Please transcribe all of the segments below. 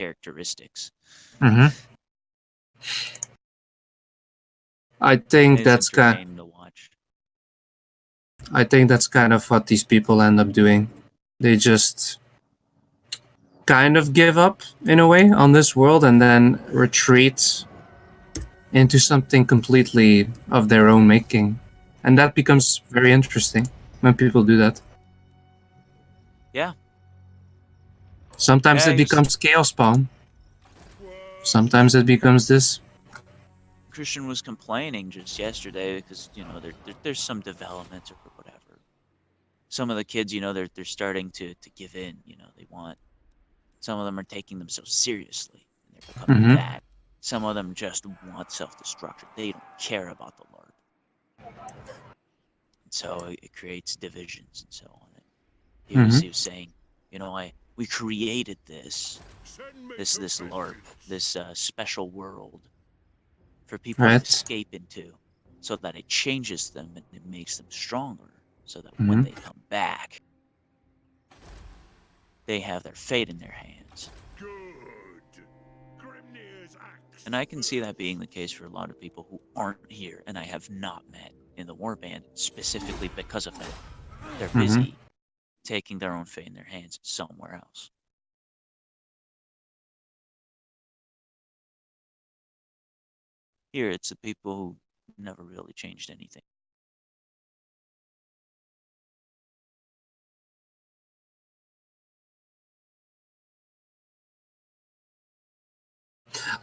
characteristics. Hmm. I And think it's that's kind. entertaining to watch. I think that's kind of what these people end up doing. They just kind of give up in a way on this world and then retreat into something completely of their own making. And that becomes very interesting when people do that. Yeah, Sometimes yeah. it becomes chaos spawn. Sometimes it becomes this. Christian was complaining just yesterday because there's some development or whatever. Some of the kids, they're starting to give in. They want. Some of them are taking themselves seriously and they're becoming Hmm. that. Some of them just want self-destruction. They don't care about the LARP, and so it creates divisions and so on. And Hmm. he was saying, we created this LARP, this special world for people to Right. escape into, so that it changes them and it makes them stronger, so that when Hmm. they come back, they have their fate in their hands. And I can see that being the case for a lot of people who aren't here and I have not met in the warband specifically because of that. They're Hmm. busy taking their own fate in their hands somewhere else. Here, it's the people who never really changed anything.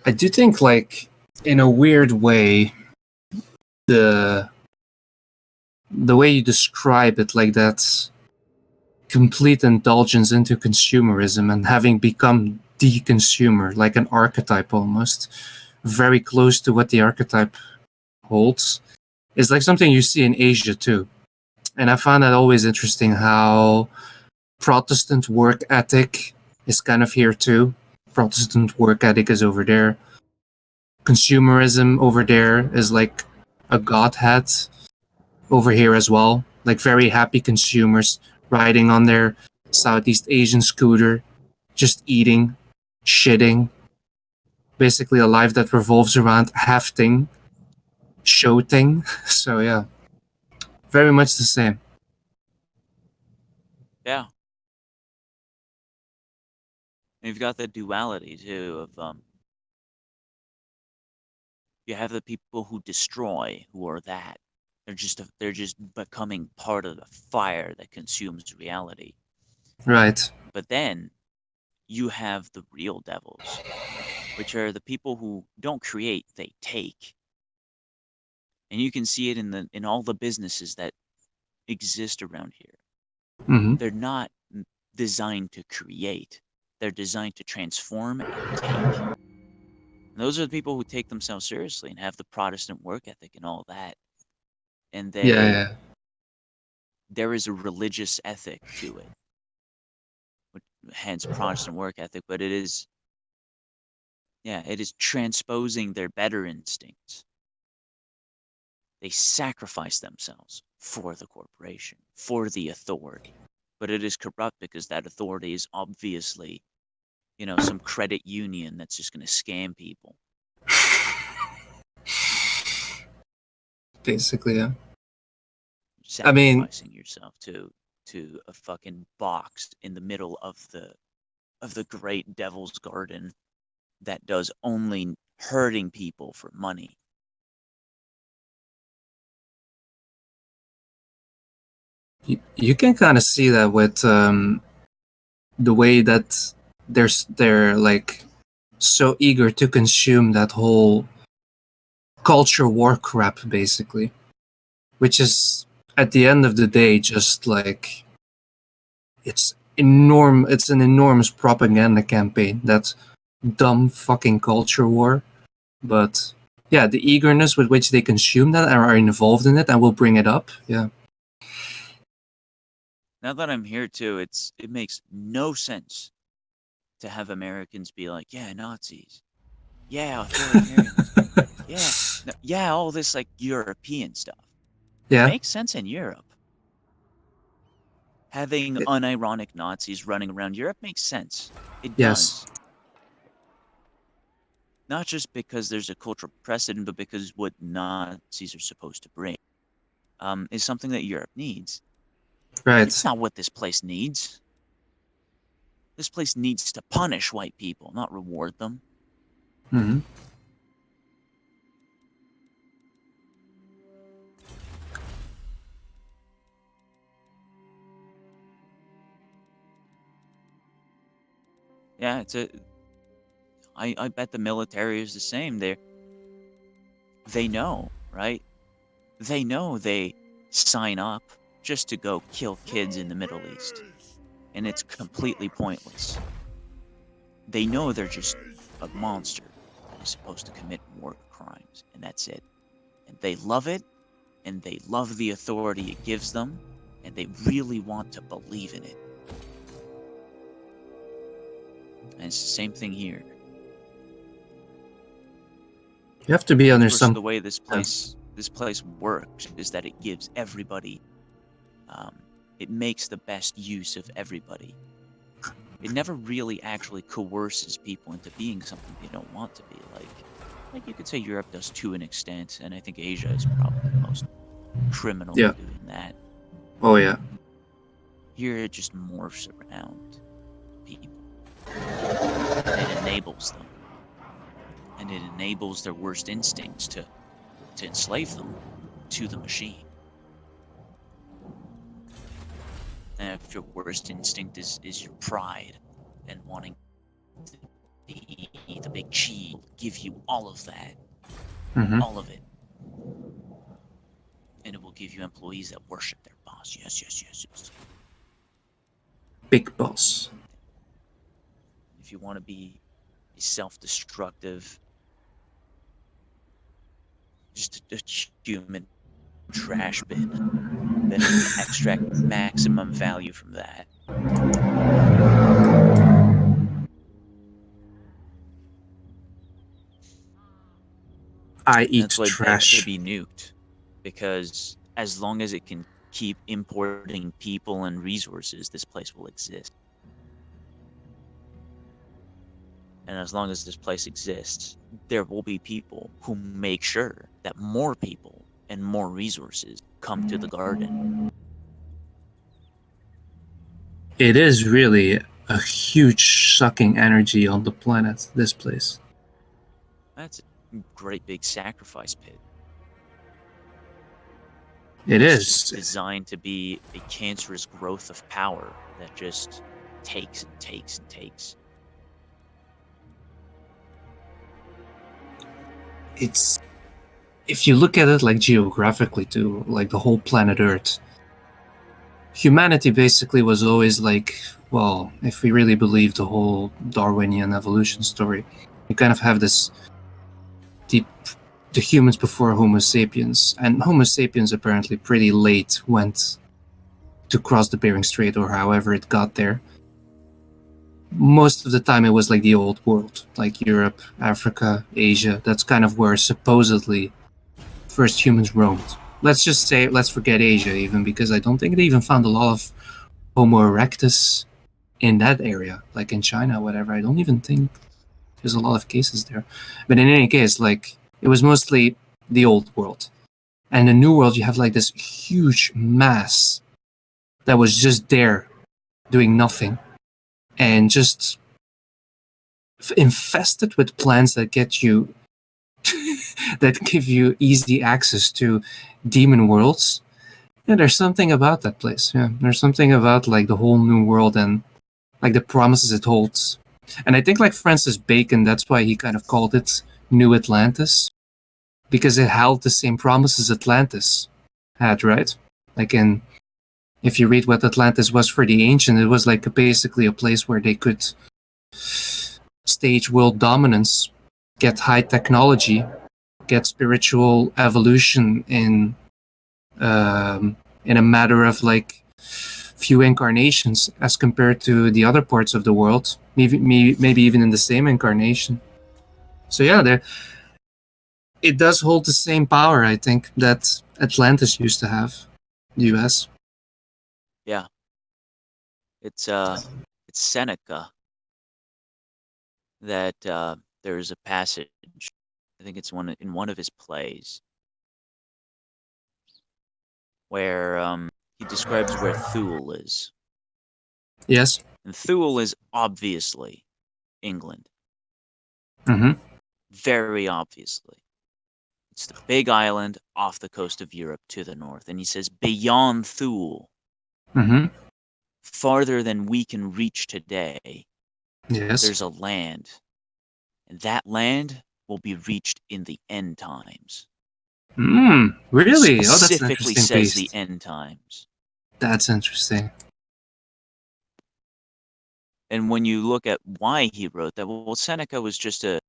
I do think, like, in a weird way, the the way you describe it, like that complete indulgence into consumerism and having become the consumer, like an archetype almost, very close to what the archetype holds, is like something you see in Asia too. And I find that always interesting how Protestant work ethic is kind of here too. Protestant work ethic is over there. Consumerism over there is like a godhead over here as well. Like very happy consumers riding on their Southeast Asian scooter, just eating, shitting. Basically, a life that revolves around hefting, shouting. So, yeah, very much the same. Yeah. And you've got the duality too of you have the people who destroy, who are that. They're just becoming part of the fire that consumes reality. Right. But then you have the real devils, which are the people who don't create, they take. And you can see it in all the businesses that exist around here. Mm-hmm. They're not designed to create. They're designed to transform and take. And those are the people who take themselves seriously and have the Protestant work ethic and all that. And Yeah, yeah. there is a religious ethic to it, hence Protestant work ethic, but it is transposing their better instincts. They sacrifice themselves for the corporation, for the authority. But it is corrupt because that authority is obviously, some credit union that's just going to scam people. Basically, yeah. I mean, Sacrificing yourself to a fucking box in the middle of the great devil's garden that does only hurting people for money. you can kind of see that with the way that they're like so eager to consume that whole culture war crap, basically, which is at the end of the day just like it's an enormous propaganda campaign, that dumb fucking culture war. But yeah, the eagerness with which they consume that and are involved in it and will bring it up, yeah. Now that I'm here too, it makes no sense to have Americans be like, yeah, Nazis, yeah, authoritarianism, yeah, no, yeah, all this like European stuff. It Yeah. makes sense in Europe. Having It- unironic Nazis running around Europe makes sense. It yes. does. not just because there's a cultural precedent, but because what Nazis are supposed to bring is something that Europe needs. It's Right. not what this place needs. This place needs to punish white people, not reward them. Hmm. Yeah, I bet the military is the same. They know, right? They know they sign up just to go kill kids in the Middle East, and it's completely pointless. They know they're just a monster that is supposed to commit war crimes, and that's it. And they love it, and they love the authority it gives them, and they really want to believe in it. And it's the same thing here. You have to be And of under course, some. the way Yeah. this place works is that it gives everybody, um, it makes the best use of everybody. It never really actually coerces people into being something they don't want to be. Like you could say Europe does to an extent, and I think Asia is probably the most criminal Yeah. in doing that. Oh yeah. Here it just morphs around people, and it enables them, and it enables their worst instincts to enslave them to the machine. And if your worst instinct is your pride and wanting to be the big cheat, give you all of that, Hmm. all of it, and it will give you employees that worship their boss. Yes, yes, yes, yes. Big boss. If you want to be a self-destructive, just a human trash bin, then it will extract maximum value from that. I And eat that's why it begs to trash. be nuked, because as long as it can keep importing people and resources, this place will exist. And as long as this place exists, there will be people who make sure that more people and more resources come to the garden. It is really a huge sucking energy on the planet. This place. That's a great big sacrifice pit. It It's just is. designed to be a cancerous growth of power that just takes and takes and takes. It's if you look at it like geographically too, like the whole planet Earth, humanity basically was always like, well, if we really believe the whole Darwinian evolution story, you kind of have this deep the humans before Homo sapiens, and Homo sapiens apparently pretty late went to cross the Bering Strait or however it got there. Most of the time it was like the old world, like Europe, Africa, Asia. That's kind of where supposedly first humans roamed. Let's just say, let's forget Asia even, because I don't think they even found a lot of Homo erectus in that area, like in China, whatever. I don't even think there's a lot of cases there. But in any case, like it was mostly the old world. And the new world, you have like this huge mass that was just there doing nothing and just infested with plants that get you that give you easy access to demon worlds. Yeah, there's something about that place. Yeah, there's something about like the whole new world and like the promises it holds. And I think like Francis Bacon, that's why he kind of called it New Atlantis, because it held the same promises Atlantis had, right? Like in if you read what Atlantis was for the ancient, it was like basically a place where they could stage world dominance, get high technology, get spiritual evolution in a matter of like few incarnations as compared to the other parts of the world, maybe even in the same incarnation. So yeah, there it does hold the same power, I think, that Atlantis used to have, the US. Yeah, it's uh it's Seneca that there's a passage, I think it's in one of his plays, where he describes where Thule is. Yes. And Thule is obviously England. Mm-hmm. Very obviously. It's the big island off the coast of Europe to the north. And he says, beyond Thule, Mm-hmm. farther than we can reach today, Yes. there's a land. And that land will be reached in the end times. He Really? Oh, that's an specifically interesting says the piece. end times. That's interesting. And when you look at why he wrote that, well, Seneca was a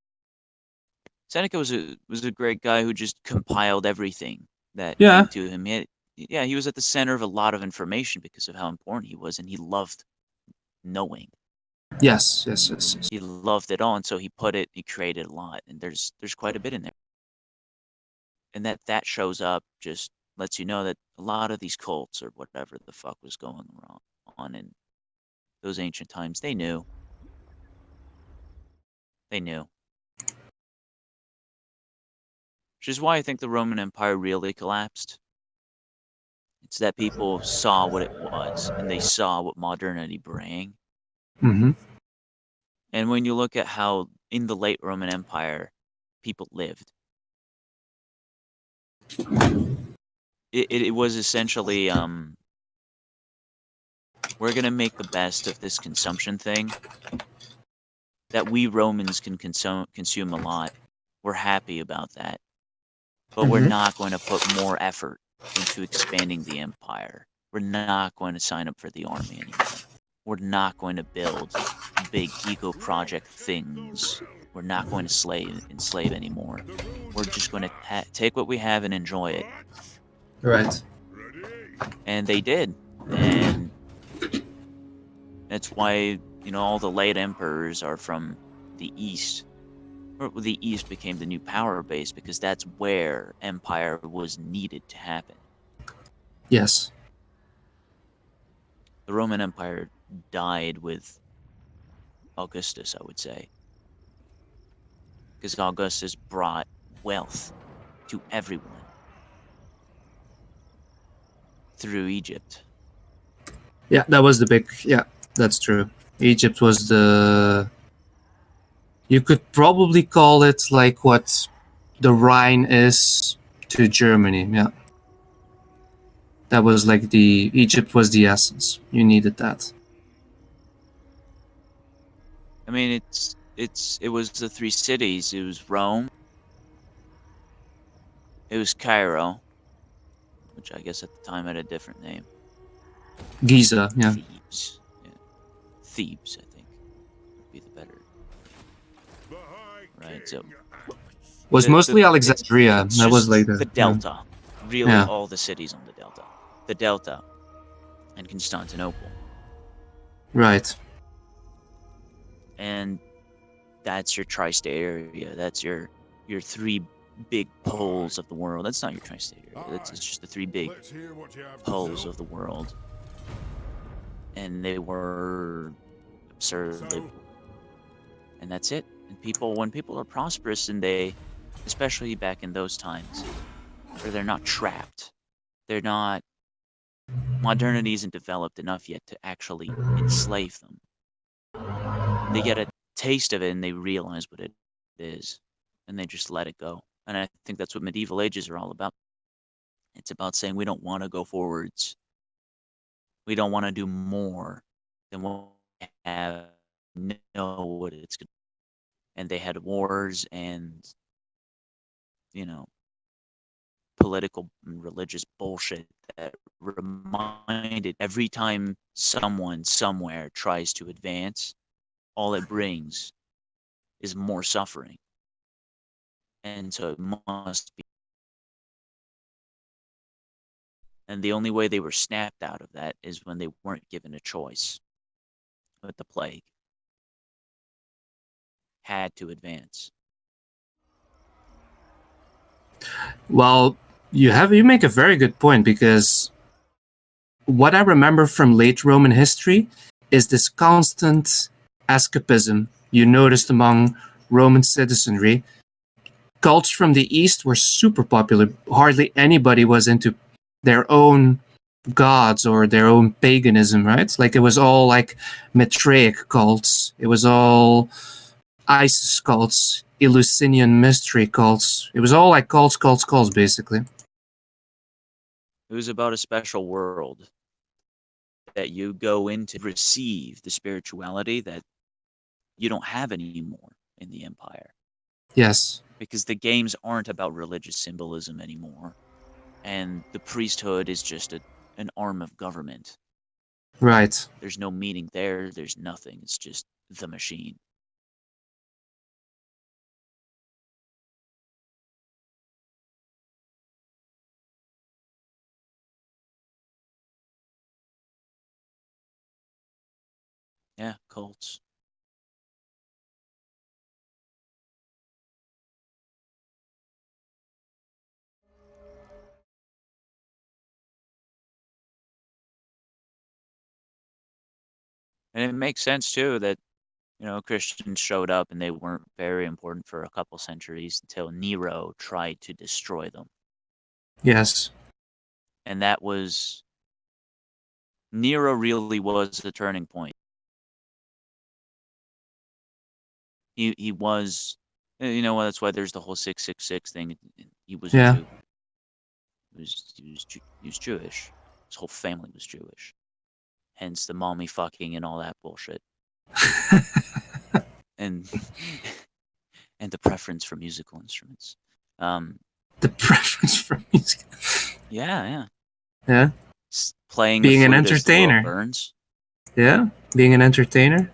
great guy who just compiled everything that Yeah. came to him. He was at the center of a lot of information because of how important he was, and he loved knowing. Yes. Yes. Yes. Yes. He loved it all, and so he created a lot, and there's quite a bit in there. And that shows up, just lets you know that a lot of these cults or whatever the fuck was going on in those ancient times, they knew. They knew. Which is why I think the Roman Empire really collapsed. It's that people saw what it was, and they saw what modernity bring. Mm-hmm. And when you look at how in the late Roman Empire people lived, it was essentially we're gonna make the best of this consumption thing that we Romans can consume a lot. We're happy about that, but we're Mm-hmm. not going to put more effort into expanding the empire. We're not going to sign up for the army anymore. We're not going to build big ego project things. We're not going to enslave anymore. We're just going to take what we have and enjoy it. Right. And they did. And that's why, all the late emperors are from the East. Or the East became the new power base because that's where empire was needed to happen. Yes. The Roman Empire died with Augustus, I would say, because Augustus brought wealth to everyone through Egypt. Yeah, that was the big. Yeah, that's true. Egypt was the. You could probably call it like what the Rhine is to Germany. Yeah, that was like the Egypt was the essence. You needed that. I mean, it was the three cities. It was Rome, it was Cairo, which I guess at the time had a different name. Giza. Yeah. Thebes. Yeah. Thebes, I think, would be the better name. Right. So Was mostly Alexandria. it's That was just like the the. Yeah. delta. Really, Yeah. all the cities on the delta. The delta and Constantinople. Right. And that's your tri-state area. That's your three big poles of the world. That's not your tri-state area. That's It's just the three big poles of the world. And they were absurdly, and that's it. And when people are prosperous, and especially back in those times, where they're not trapped, they're not modernity isn't developed enough yet to actually enslave them. They get a taste of it and they realize what it is, and they just let it go. And I think that's what medieval ages are all about. It's about saying we don't want to go forwards. We don't want to do more than what we have. Know what it's going. And they had wars and you know political and religious bullshit that reminded every time someone somewhere tries to advance, all it brings is more suffering. And so it must be. And the only way they were snapped out of that is when they weren't given a choice with the plague. Had to advance. Well, you make a very good point, because what I remember from late Roman history is this constant escapism you noticed among Roman citizenry. Cults from the East were super popular. Hardly anybody was into their own gods or their own paganism, right? Like it was all like Matraic cults. It was all Isis cults, Eleusinian mystery cults. It was all like cults, basically. It was about a special world that you go in to receive the spirituality that you don't have anymore in the Empire. Yes. Because the games aren't about religious symbolism anymore. And the priesthood is just an arm of government. Right. There's no meaning there. There's nothing. It's just the machine. Yeah, cults. And it makes sense too that, Christians showed up and they weren't very important for a couple centuries until Nero tried to destroy them. Yes. And that was Nero really was the turning point. He was, that's why there's the whole 666 thing. He was a Yeah. Jew. He was Jewish. His whole family was Jewish. Hence the mommy fucking and all that bullshit. And and the preference for musical instruments. Um, The preference for music. yeah, yeah. Yeah. Playing the Being an flute as the world entertainer. burns. Yeah. Being an entertainer.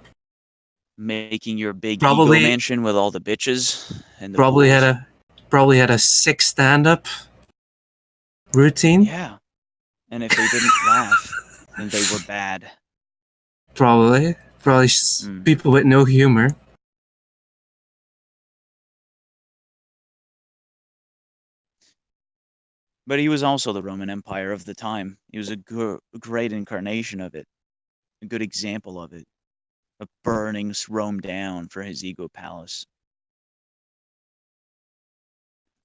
Making your big ego Probably mansion with all the bitches and the probably had pools. a probably had a sick stand-up routine. Yeah. And if they didn't laugh, then they were bad. Probably Mm. people with no humor. But he was also the Roman Empire of the time. He was a great incarnation of it, a good example of it, of burning Rome down for his ego palace.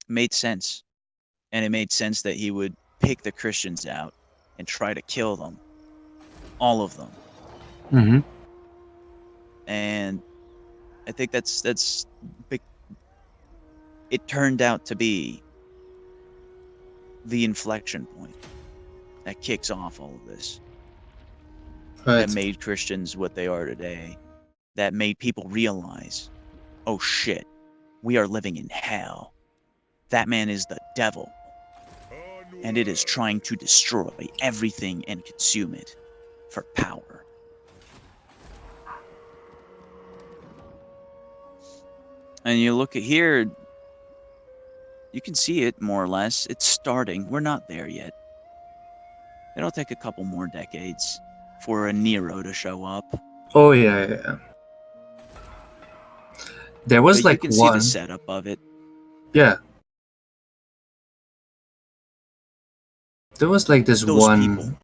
Made sense. And it made sense that he would pick the Christians out and try to kill them, all of them. Mm-hmm. And I think that's big. It turned out to be the inflection point that kicks off all of this, that Right. made Christians what they are today, that made people realize, oh shit, we are living in hell. That man is the devil, and it is trying to destroy everything and consume it for power. And you look at here, you can see it more or less. It's starting. We're not there yet. It'll take a couple more decades for a Nero to show up. Oh yeah. There was But you like can see the one. setup of it. Yeah. There was like this Those people, one.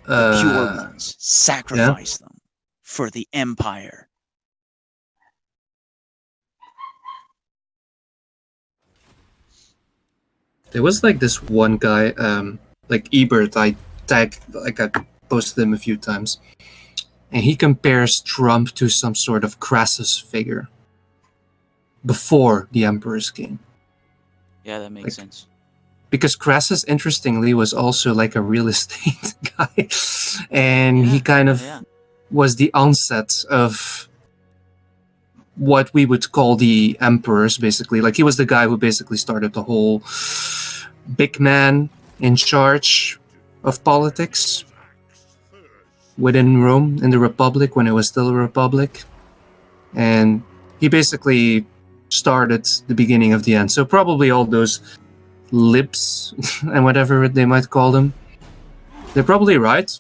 the pure Uh. ones, Yeah. sacrifice them for the empire. There was like this one guy. Like Ebert. I posted him a few times, and he compares Trump to some sort of Crassus figure before the Emperor's came. Yeah, that makes Like sense. because Crassus, interestingly, was also like a real estate guy, and he Yeah, kind yeah, of yeah. was the onset of what we would call the emperors, basically. Like he was the guy who basically started the whole big man in charge of politics within Rome in the Republic when it was still a republic, and he basically started the beginning of the end. So probably all those libs and whatever they might call them, they're probably right.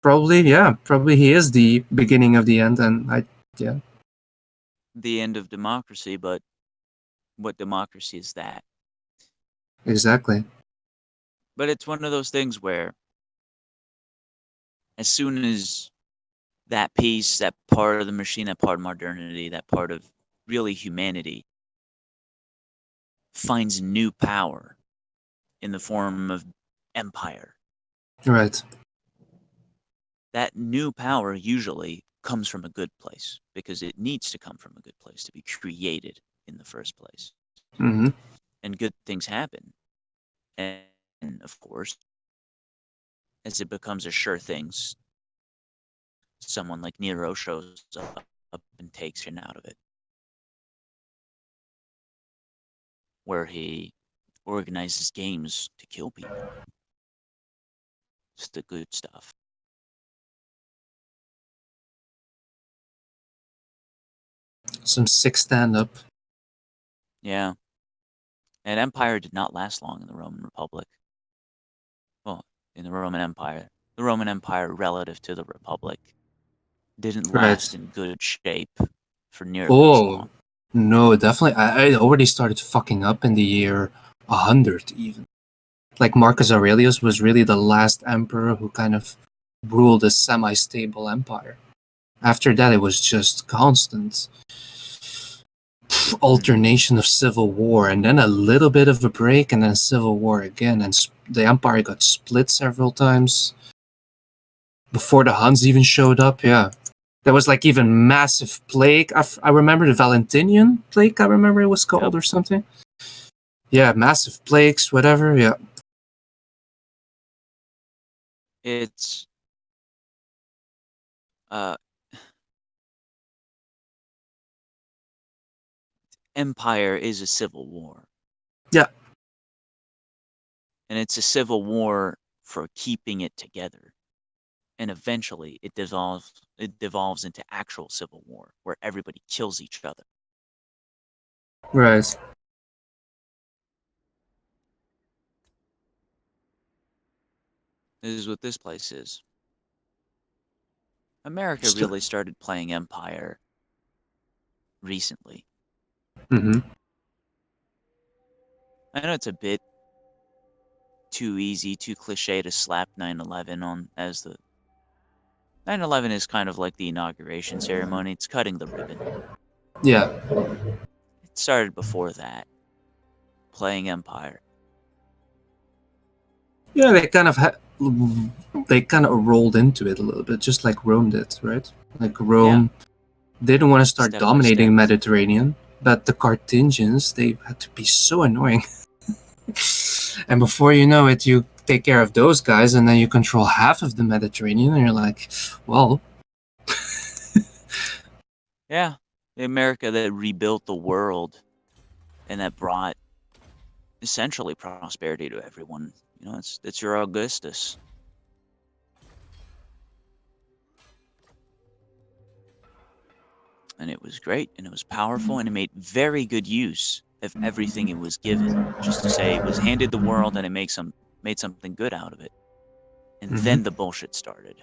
Probably, yeah. Probably he is the beginning of the end, and yeah, The end of democracy, but what democracy is that? exactly. But it's one of those things where as soon as that piece, that part of the machine, that part of modernity, that part of really humanity finds new power in the form of empire. Right. That new power usually comes from a good place because it needs to come from a good place to be created in the first place. Mm-hmm. And good things happen. And of course, as it becomes a sure thing, someone like Nero shows up and takes him out of it, where he organizes games to kill people. It's the good stuff. Some sick stand-up. Yeah. And empire did not last long in the Roman Republic. Well, in the Roman Empire. The Roman Empire, relative to the Republic, didn't last Right. in good shape for nearly as Oh long. no, definitely. I already started fucking up in the year 100 even. Like Marcus Aurelius was really the last emperor who kind of ruled a semi-stable empire. After that, it was just constant Hmm. alternation of civil war, and then a little bit of a break, and then civil war again. And the empire got split several times before the Huns even showed up. Yeah, there was like even massive plague. I remember the Valentinian plague. I remember it was Yep. called or something. Yeah, massive plagues, whatever. Yeah, It's uh empire is a civil war. yeah, And it's a civil war for keeping it together. And eventually it devolves into actual civil war where everybody kills each other. right. This is what this place is. America St- really started playing empire recently. mm-hmm. I know it's a bit too easy, too cliche to slap 9/11 on as the 9/11 is kind of like the inauguration ceremony. It's cutting the ribbon. Yeah, It started before that, playing empire. yeah. They kind of rolled into it a little bit, just like Rome did, right? Like Yeah, Rome they didn't want to start step by step. dominating Mediterranean, but the Carthaginians they had to be so annoying. And before you know it, you take care of those guys, and then you control half of the Mediterranean, and you're like, well, Yeah, the America that rebuilt the world and that brought essentially prosperity to everyone. It's your Augustus, and it was great and it was powerful and it made very good use of everything it was given. Just to say it was handed the world and it made something good out of it. And mhm. then the bullshit started.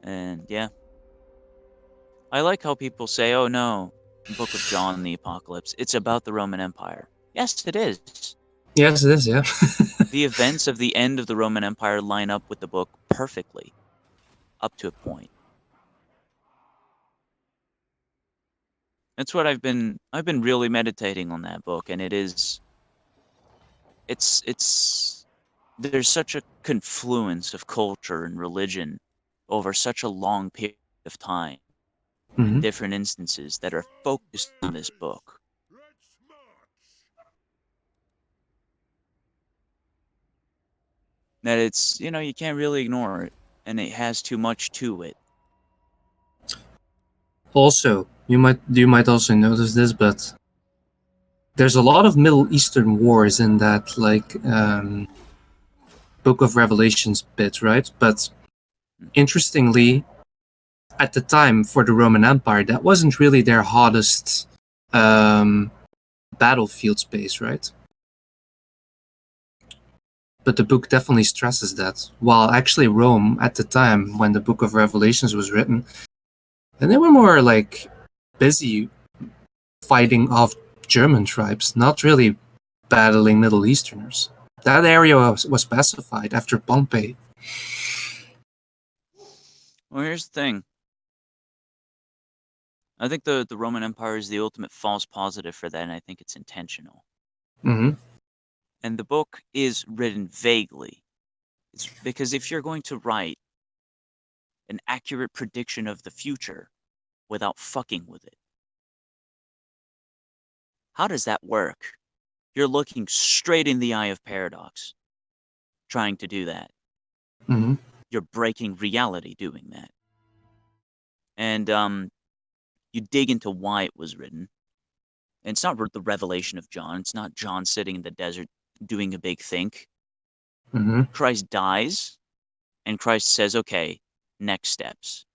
And yeah, I like how people say, "Oh no, Book of John, the Apocalypse, it's about the Roman Empire." Yes, it is. Yes, it is. Yeah, The events of the end of the Roman Empire line up with the book perfectly, up to a point. That's what I've been really meditating on that book, and it's there's such a confluence of culture and religion over such a long period of time in hmm different instances that are focused on this book that you can't really ignore it, and it has too much to it. Also, you might also notice this, but there's a lot of Middle Eastern wars in that Book of Revelations bit, right? But Mm. interestingly, at the time for the Roman Empire, that wasn't really their hottest um, battlefield space, right? But the book definitely stresses that. While actually Rome, at the time when the Book of Revelations was written, and they were more like busy fighting off German tribes, not really battling Middle Easterners. That area was pacified after Pompeii. Well, here's the thing. I think the Roman Empire is the ultimate false positive for that, and I think it's intentional. Mm-hmm. And the book is written vaguely. It's because if you're going to write an accurate prediction of the future without fucking with it, how does that work? You're looking straight in the eye of paradox trying to do that. Mm-hmm. You're breaking reality doing that. And you dig into why it was written. And it's not the revelation of John. It's not John sitting in the desert doing a big think. Mm-hmm. Christ dies, and Christ says, okay, next steps.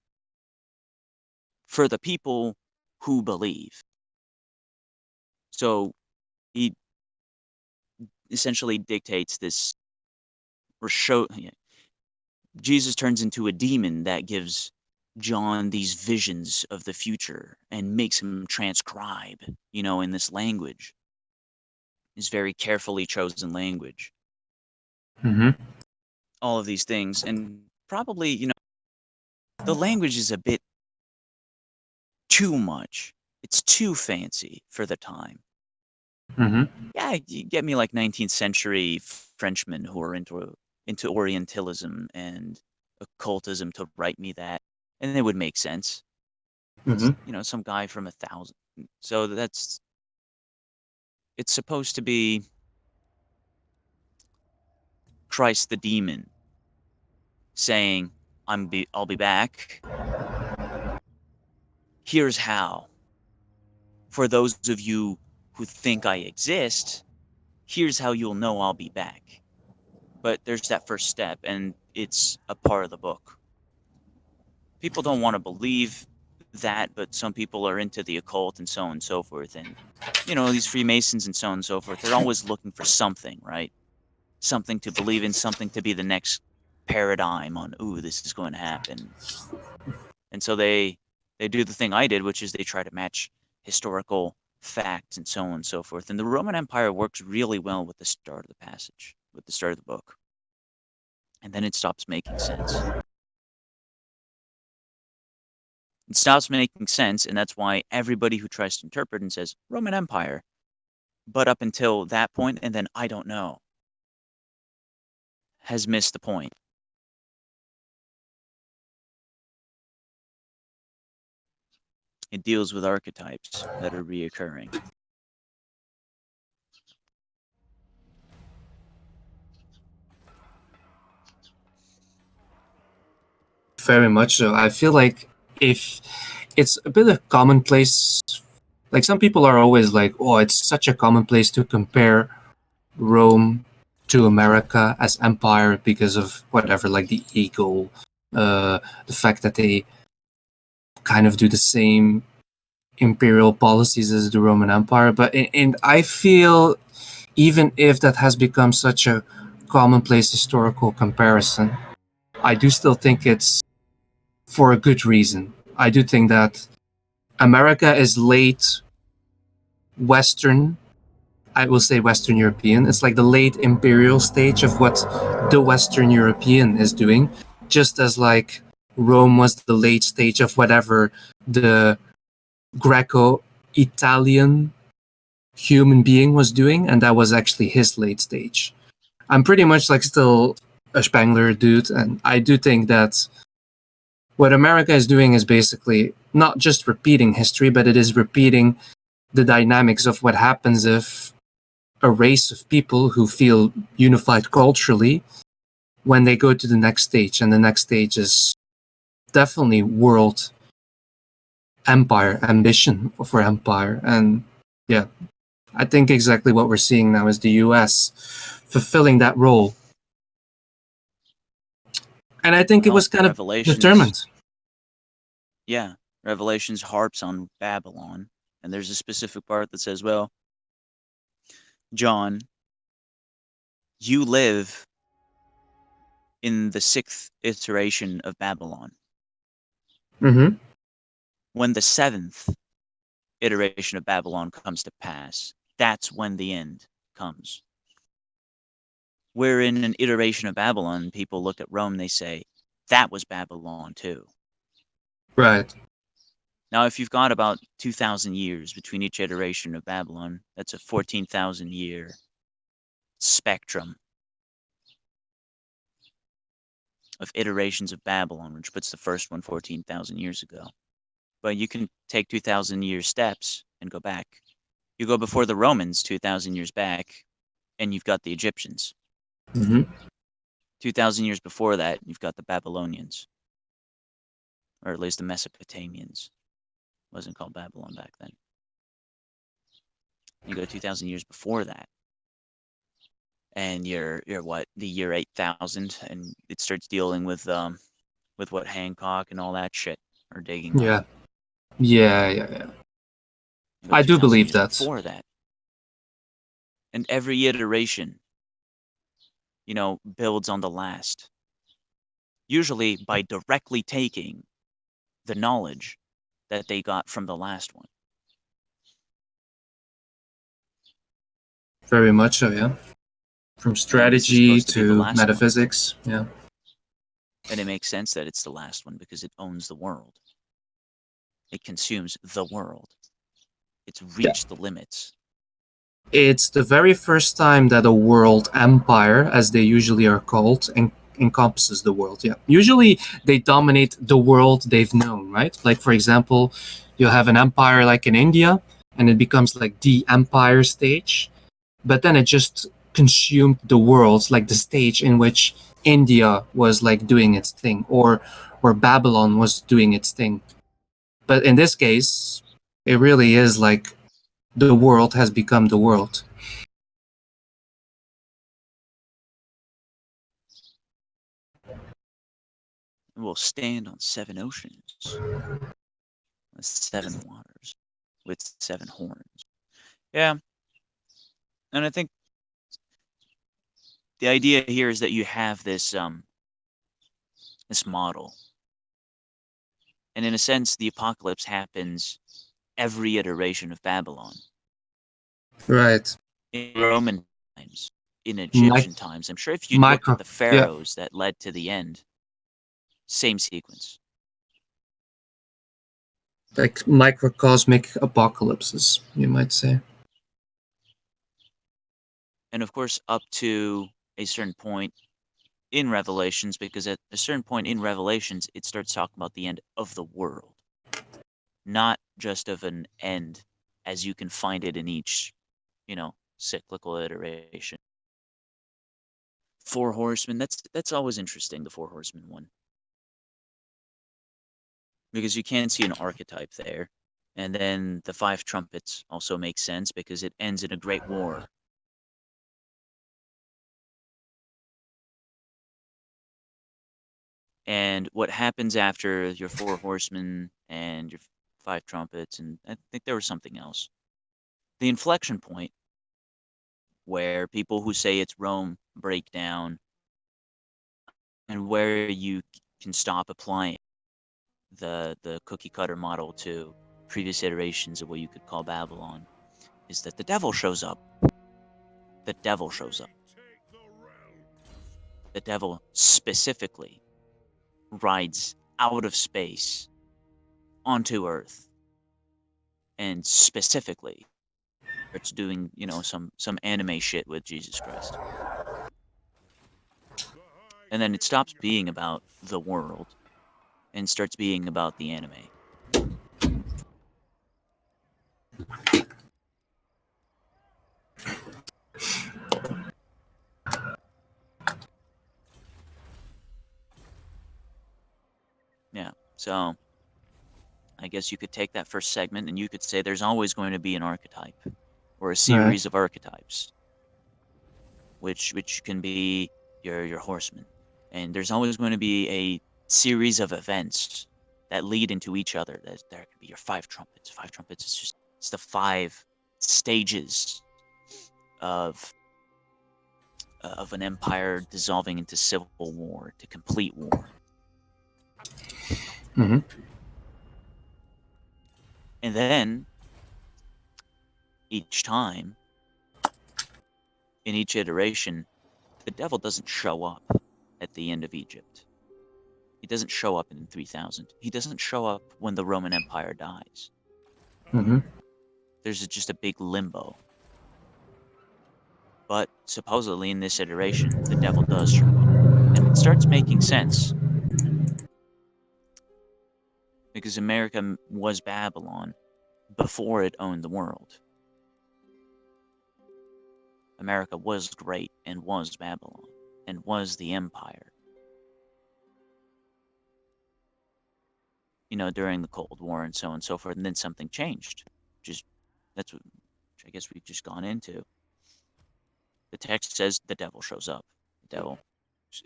For the people who believe. So he essentially dictates this, or show, yeah, Jesus turns into a demon that gives John these visions of the future and makes him transcribe, in this language, this very carefully chosen language. Mm-hmm. All of these things. And probably, the language is a bit too much. It's too fancy for the time. Mm-hmm. Yeah, you get me like 19th century Frenchmen who are into Orientalism and occultism to write me that, and it would make sense. Mm-hmm. Some guy from 1,000. So it's supposed to be Christ the demon saying, I'll be back. Here's how. For those of you who think I exist, here's how you'll know I'll be back. But there's that first step, and it's a part of the book. People don't want to believe that, but some people are into the occult and so on and so forth. And, these Freemasons and so on and so forth, they're always looking for something, right? Something to believe in, something to be the next paradigm on, ooh, this is going to happen. And so they do the thing I did, which is they try to match historical facts and so on and so forth. And the Roman Empire works really well with the start of the passage, with the start of the book. And then it stops making sense. It stops making sense, and that's why everybody who tries to interpret and says Roman Empire, but up until that point, and then I don't know, has missed the point. It deals with archetypes that are reoccurring. Very much so. I feel like if it's a bit of commonplace, like some people are always like, "Oh, it's such a commonplace to compare Rome to America as empire because of whatever, like the ego, the fact that they kind of do the same imperial policies as the Roman Empire." But and I feel even if that has become such a commonplace historical comparison, I do still think it's for a good reason. I do think that America is late Western. I will say Western European. It's like the late imperial stage of what the Western European is doing, just as like Rome was the late stage of whatever the Greco Italian human being was doing, and that was actually his late stage. I'm pretty much like still a Spangler dude, and I do think that what America is doing is basically not just repeating history, but it is repeating the dynamics of what happens if a race of people who feel unified culturally when they go to the next stage. And the next stage is definitely world empire, ambition for empire. And yeah, I think exactly what we're seeing now is the US fulfilling that role. And I think it Well, was kind of Revelations, determined. yeah, Revelations harps on Babylon. And there's a specific part that says, well, John, you live in the sixth iteration of Babylon. Mm-hmm. When the seventh iteration of Babylon comes to pass, that's when the end comes. Where in an iteration of Babylon, people look at Rome, they say, that was Babylon too. Right. Now, if you've got about 2,000 years between each iteration of Babylon, that's a 14,000 year spectrum of iterations of Babylon, which puts the first one 14,000 years ago. But you can take 2,000 year steps and go back. You go before the Romans 2,000 years back, and you've got the Egyptians. Hmm. 2,000 years before that, you've got the Babylonians, or at least the Mesopotamians. It wasn't called Babylon back then. You go 2,000 years before that, and you're what, the year 8,000, and it starts dealing with what Hancock and all that shit are digging up. Yeah. Yeah. Yeah. Yeah. You go I do 2,000 believe years that. before that, and every iteration, builds on the last. Usually by directly taking the knowledge that they got from the last one. Very much so. Yeah. From And this is strategy supposed to be the to last one. metaphysics. Yeah. And it makes sense that it's the last one because it owns the world. It consumes the world. It's Yeah. reached the limits. It's the very first time that a world empire, as they usually are called, encompasses the world. Yeah. Usually they dominate the world they've known, right? Like, for example, you'll have an empire like in India, and it becomes like the empire stage, but then it just consumed the world, like the stage in which India was like doing its thing, or Babylon was doing its thing. But in this case, it really is like the world has become the world. It will stand on 7 oceans, with 7 waters, with 7 horns. Yeah, and I think the idea here is that you have this model, and in a sense, the apocalypse happens every iteration of Babylon. Right. In Roman times, in Mi- Egyptian times, I'm sure if you looked at micro. the Yeah. pharaohs that led to the end, same sequence. Like microcosmic apocalypses, you might say. And of course, up to a certain point in Revelations, because at a certain point in Revelations, it starts talking about the end of the world, not just of an end as you can find it in each, cyclical iteration. Four Horsemen, that's always interesting, the Four Horsemen one, because you can see an archetype there. And then the five trumpets also makes sense because it ends in a great war. And what happens after your four horsemen and your five trumpets, and I think there was something else. The inflection point where people who say it's Rome break down, and where you can stop applying the cookie cutter model to previous iterations of what you could call Babylon, is that the devil shows up. The devil shows up. The devil specifically rides out of space onto Earth, and specifically starts doing, some anime shit with Jesus Christ. And then it stops being about the world and starts being about the anime. Yeah. So I guess you could take that first segment and you could say there's always going to be an archetype or a Right. series of archetypes, which can be your horsemen. And there's always going to be a series of events that lead into each other. There could be your five trumpets. Five trumpets is just it's the five stages of of an empire dissolving into civil war, to complete war. Hmm. And then each time, in each iteration, the devil doesn't show up at the end of Egypt. He doesn't show up in 3000. He doesn't show up when the Roman Empire dies. Hmm. There's just a big limbo. But supposedly in this iteration, the devil does show up. And it starts making sense because America was Babylon before it owned the world. America was great and was Babylon and was the empire, during the Cold War and so on and so forth. And then something changed. Just that's what I guess we've just gone into. The text says the devil shows up. The devil,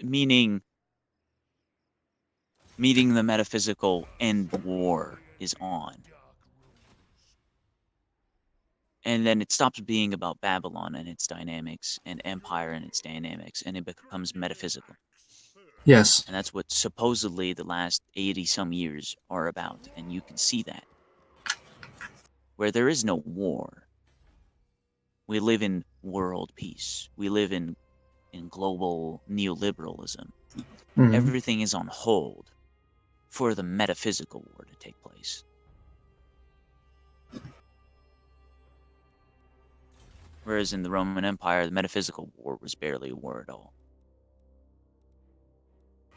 meaning the metaphysical end war is on. And then it stops being about Babylon and its dynamics and empire and its dynamics, and it becomes metaphysical. Yes. And that's what supposedly the last 80 some years are about. And you can see that. Where there is no war, we live in world peace. We live in global neoliberalism. Hmm. Everything is on hold for the metaphysical war to take place. Whereas in the Roman Empire, the metaphysical war was barely a war at all.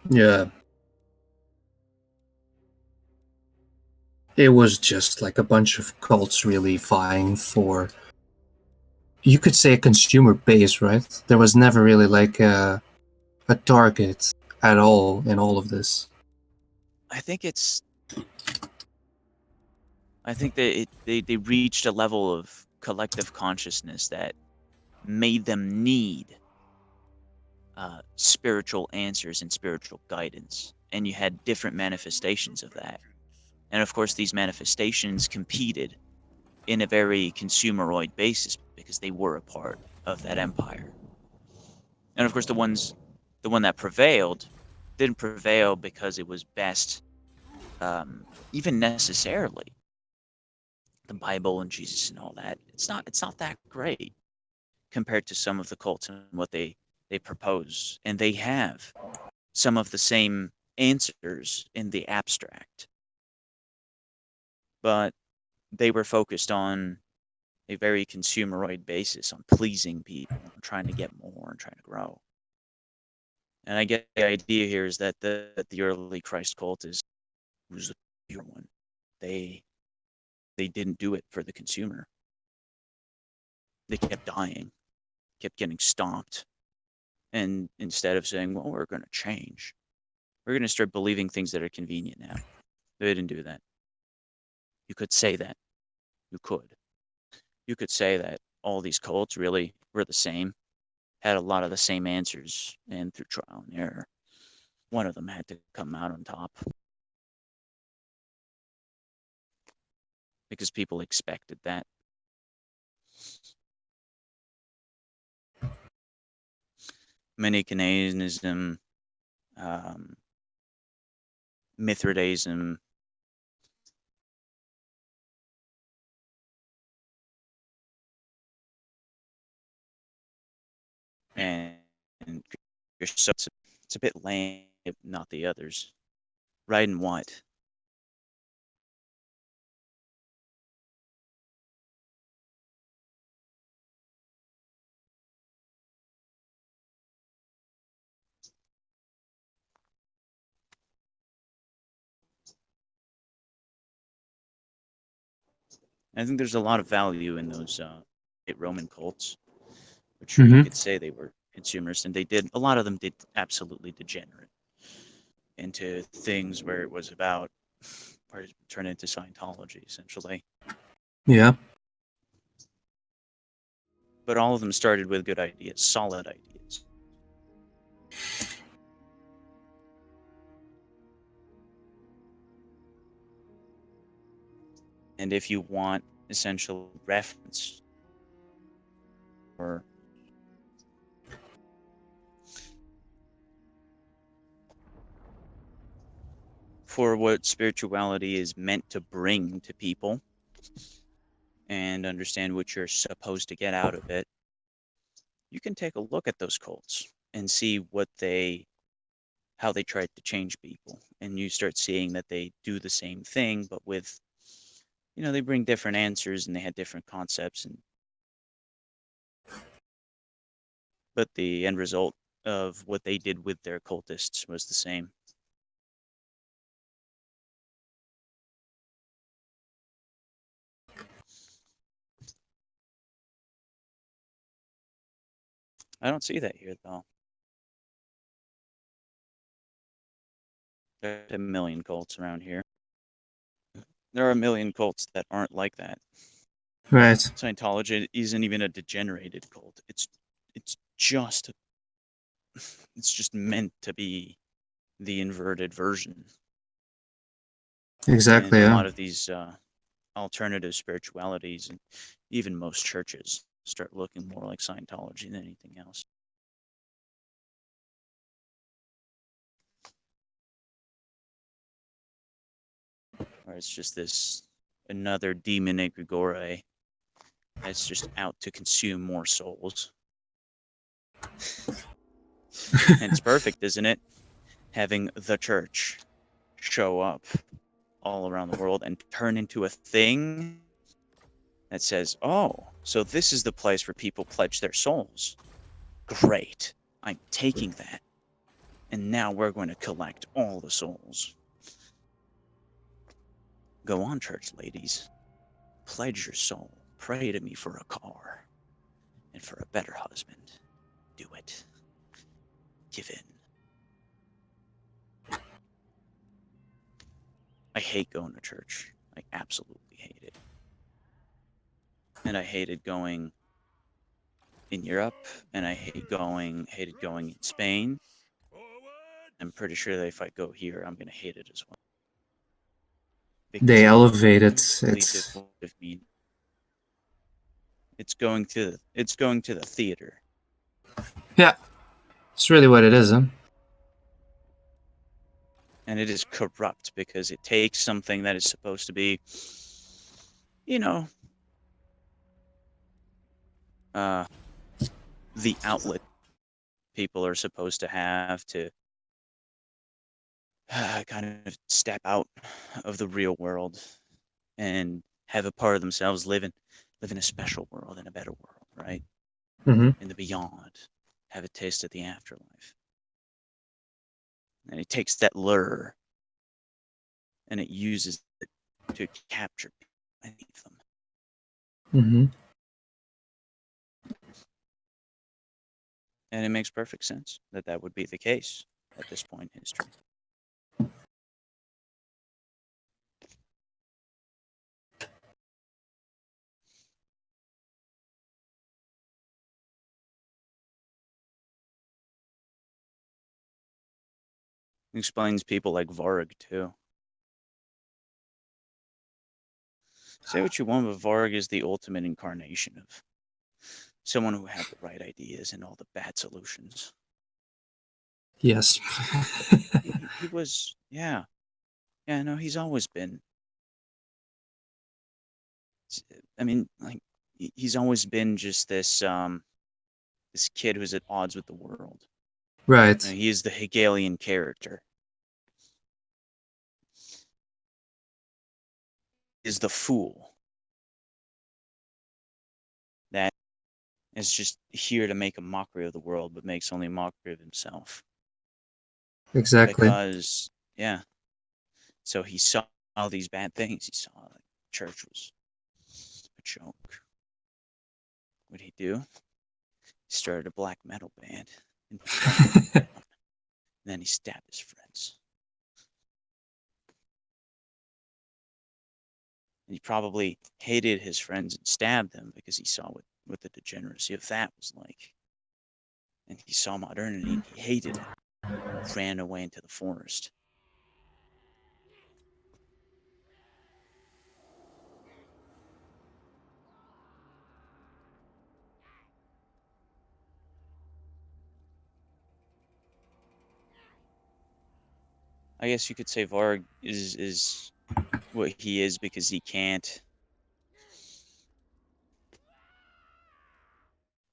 Yeah. It was just like a bunch of cults really vying for, you could say, a consumer base, right? There was never really like a target at all in all of this. I think it's I think that they reached a level of collective consciousness that made them need spiritual answers and spiritual guidance. And you had different manifestations of that. And of course, these manifestations competed in a very consumeroid basis because they were a part of that empire. And of course, the one that prevailed didn't prevail because it was best, even necessarily. The Bible and Jesus and all that. It's not that great compared to some of the cults and what they propose, and they have some of the same answers in the abstract, but they were focused on a very consumeroid basis on pleasing people and trying to get more and trying to grow. And I get the idea here is that the early Christ cult was the pure one. They they didn't do it for the consumer. They kept dying, kept getting stomped, and instead of saying, "Well, we're going to change, we're going to start believing things that are convenient now," they didn't do that. You could say that. You could. You could say that all these cults really were the same, had a lot of the same answers, and through trial and error, one of them had to come out on top because people expected that. Manichaeism, um, Mithridaism, and so it's a bit lame, not the others. Red and white. I think there's a lot of value in those Roman cults. But sure, you Hmm. could say they were consumers, and they did. A lot of them did absolutely degenerate into things where it was about, where it turned into Scientology essentially. Yeah. But all of them started with good ideas, solid ideas. And if you want essential reference or for what spirituality is meant to bring to people and understand what you're supposed to get out of it, you can take a look at those cults. and see how they tried to change people, and you start seeing that they do the same thing, but with, they bring different answers and they had different concepts, but the end result of what they did with their cultists was the same. I don't see that here, though. There's a million cults around here. There are a million cults that aren't like that. Right. Scientology isn't even a degenerated cult. It's just it's just meant to be the inverted version. Exactly. And a Yeah. lot of these alternative spiritualities and even most churches start looking more like Scientology than anything else. Or it's just this another demon egregore that's just out to consume more souls. And it's perfect, isn't it? Having the church show up all around the world and turn into a thing that says, oh, so this is the place where people pledge their souls. Great. I'm taking that. And now we're going to collect all the souls. Go on, church ladies. Pledge your soul. Pray to me for a car and for a better husband. Do it. Give in. I hate going to church. I absolutely hate it. And I hated going in Europe, and I hated going in Spain. I'm pretty sure that if I go here, I'm gonna hate it as well because They it is elevate it. completely It's devoid of meaning. It's going to the theater, yeah. It's really what it is. Huh? and it is corrupt because it takes something that is supposed to be, you know, uh, the outlet people are supposed to have to kind of step out of the real world and have a part of themselves live in a special world, in a better world, right? Mm-hmm. In the beyond, have a taste of the afterlife. And it takes that lure and it uses it to capture beneath them. Mm-hmm. And it makes perfect sense that that would be the case at this point in history. It explains people like Varg too. Say what you want, but Varg is the ultimate incarnation of someone who had the right ideas and all the bad solutions. Yes. He was, yeah, yeah, no, he's always been. I mean, like he's always been just this kid who's at odds with the world. Right. He is the Hegelian character. Is the fool that is just here to make a mockery of the world, but makes only a mockery of himself. Exactly. Because, yeah, so he saw all these bad things. He saw like church was a joke. What did he do? He started a black metal band and burned it down. And then he stabbed his friends. And he probably hated his friends and stabbed them because he saw what the degeneracy of that was like. And he saw modernity and he hated it. Ran away into the forest. I guess you could say Varg is what he is because he can't,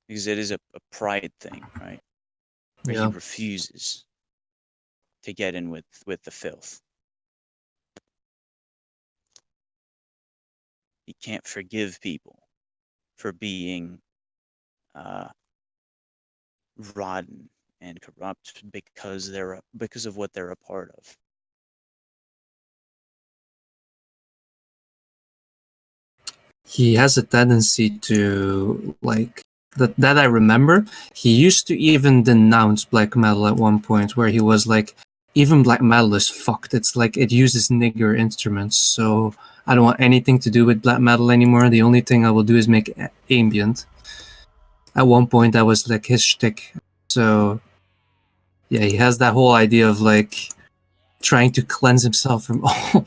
because it is a pride thing, right? where he Yeah. refuses to get in with the filth. He can't forgive people for being uh, rotten and corrupt because of what they're a part of. He has a tendency to like that I remember. He used to even denounce black metal at one point, where he was like, even black metal is fucked. It's like it uses nigger instruments, so I don't want anything to do with black metal anymore. The only thing I will do is make ambient. At one point, that was like his shtick. So yeah, he has that whole idea of like trying to cleanse himself from all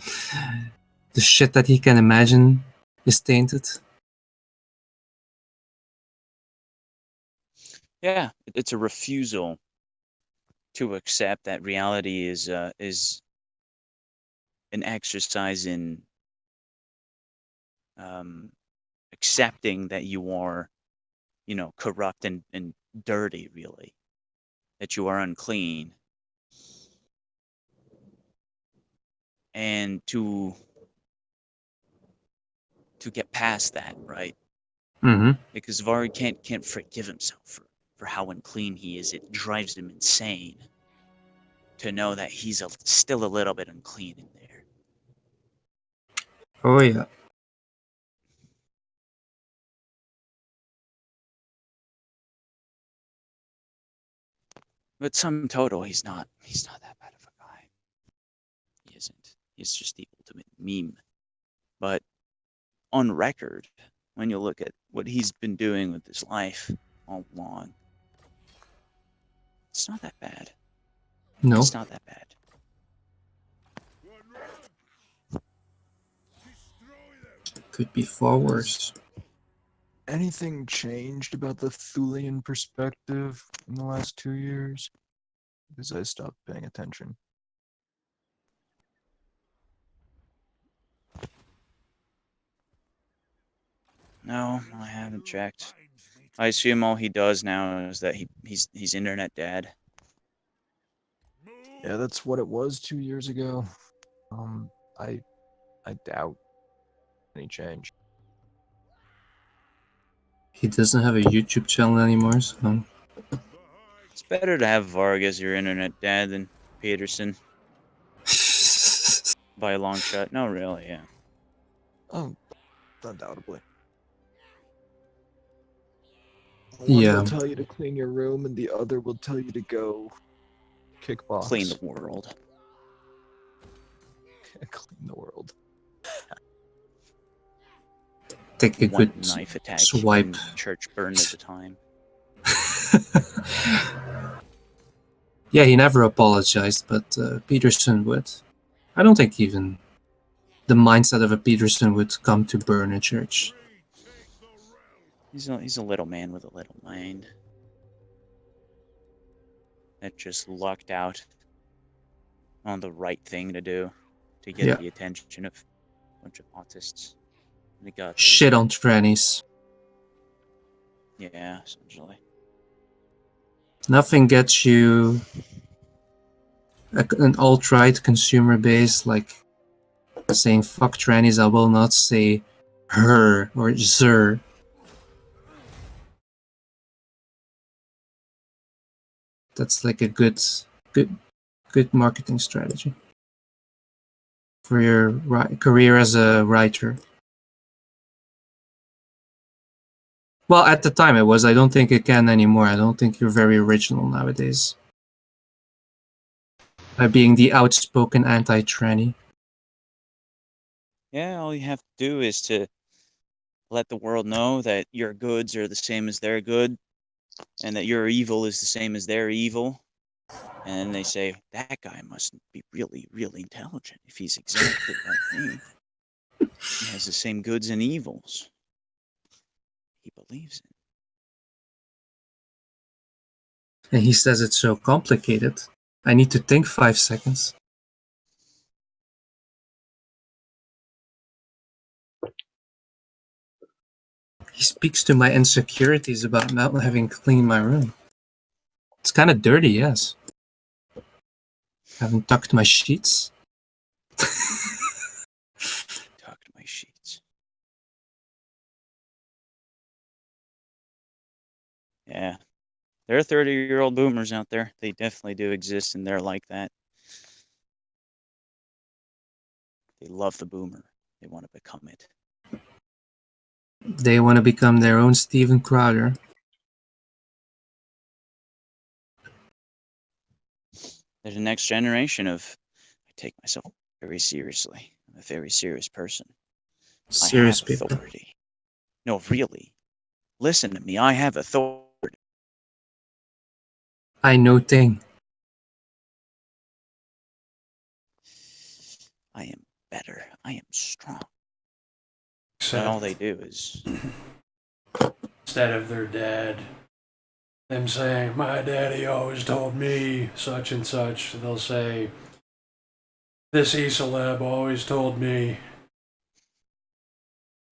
the shit that he can imagine is tainted. Yeah, it's a refusal to accept that reality is an exercise in um, accepting that you are, corrupt and dirty, really, that you are unclean, and to get past that, right? Mm-hmm. Because Varg can't forgive himself for how unclean he is. It drives him insane to know that he's still a little bit unclean in there. Oh yeah. But sum total, he's not that bad of a guy. He isn't. He's just the ultimate meme. But on record, when you look at what he's been doing with his life all along, it's not that bad. No, It's not that bad. could be far Does worse. anything changed about the Thulian perspective in the last 2 years? Because I stopped paying attention. No, I haven't checked. I assume all he does now is that he's internet dad. Yeah, that's what it was 2 years ago. Um, I I doubt any change. He doesn't have a YouTube channel anymore, so It's better to have Varg as your internet dad than Peterson by a long shot. No, really, yeah. Oh, undoubtedly. One will yeah, tell you to clean your room, and the other will tell you to go Clean the kickbox. world. Clean the world. take a good One knife attack swipe. and church burned at a time. Yeah, he never apologized, but Peterson would. I don't think even the mindset of a Peterson would come to burn a church. He's a little man with a little mind that just lucked out on the right thing to do to get Yeah, the attention of a bunch of autists. And he got there shit on eventually. trannies. Yeah, essentially. Nothing gets you an alt-right consumer base like saying fuck trannies. I will not say her or zer. That's like a good, good marketing strategy for your career as a writer. Well, at the time it was. I don't think it can anymore. I don't think you're very original nowadays. By being the outspoken anti-tranny. Yeah, all you have to do is to let the world know that your goods are the same as their good and that your evil is the same as their evil. And then they say, that guy must be really, really intelligent if he's exactly like me. He has the same goods and evils. He believes it. And he says it's so complicated. I need to think 5 seconds. He speaks to my insecurities about not having cleaned my room. It's kind of dirty, yes. Haven't tucked my sheets. Tucked my sheets. Yeah. There are 30-year-old boomers out there. They definitely do exist, and they're like that. They love the boomer. They want to become it. They want to become their own Steven Crowder. There's a next generation of, I take myself very seriously. I'm a very serious person. I Serious have people. authority. No, really. Listen to me. I have authority. I know thing. I am better. I am strong. Except And all they do is, instead of their dad, them saying, my daddy always told me such and such, they'll say, this Isolab always told me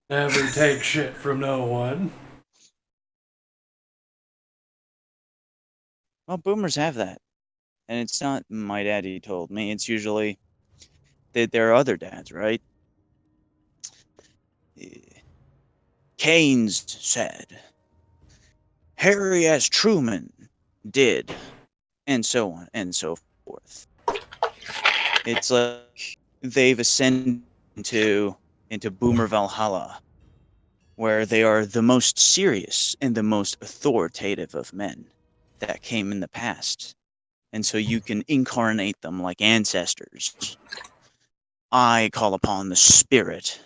never take shit from no one. well, boomers have that. And it's not my daddy told me. It's usually that there are other dads, right? Keynes said, Harry S. Truman did, and so on and so forth. It's like they've ascended into Boomer Valhalla, where they are the most serious and the most authoritative of men that came in the past. And so you can incarnate them like ancestors. I call upon the spirit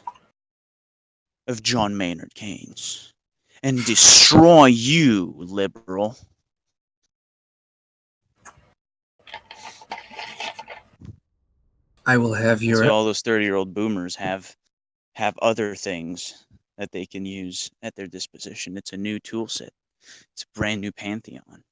of John Maynard Keynes and destroy you, liberal. I will have And so your. all those 30-year-old boomers have other things that they can use at their disposition. It's a new tool set. It's a brand new pantheon.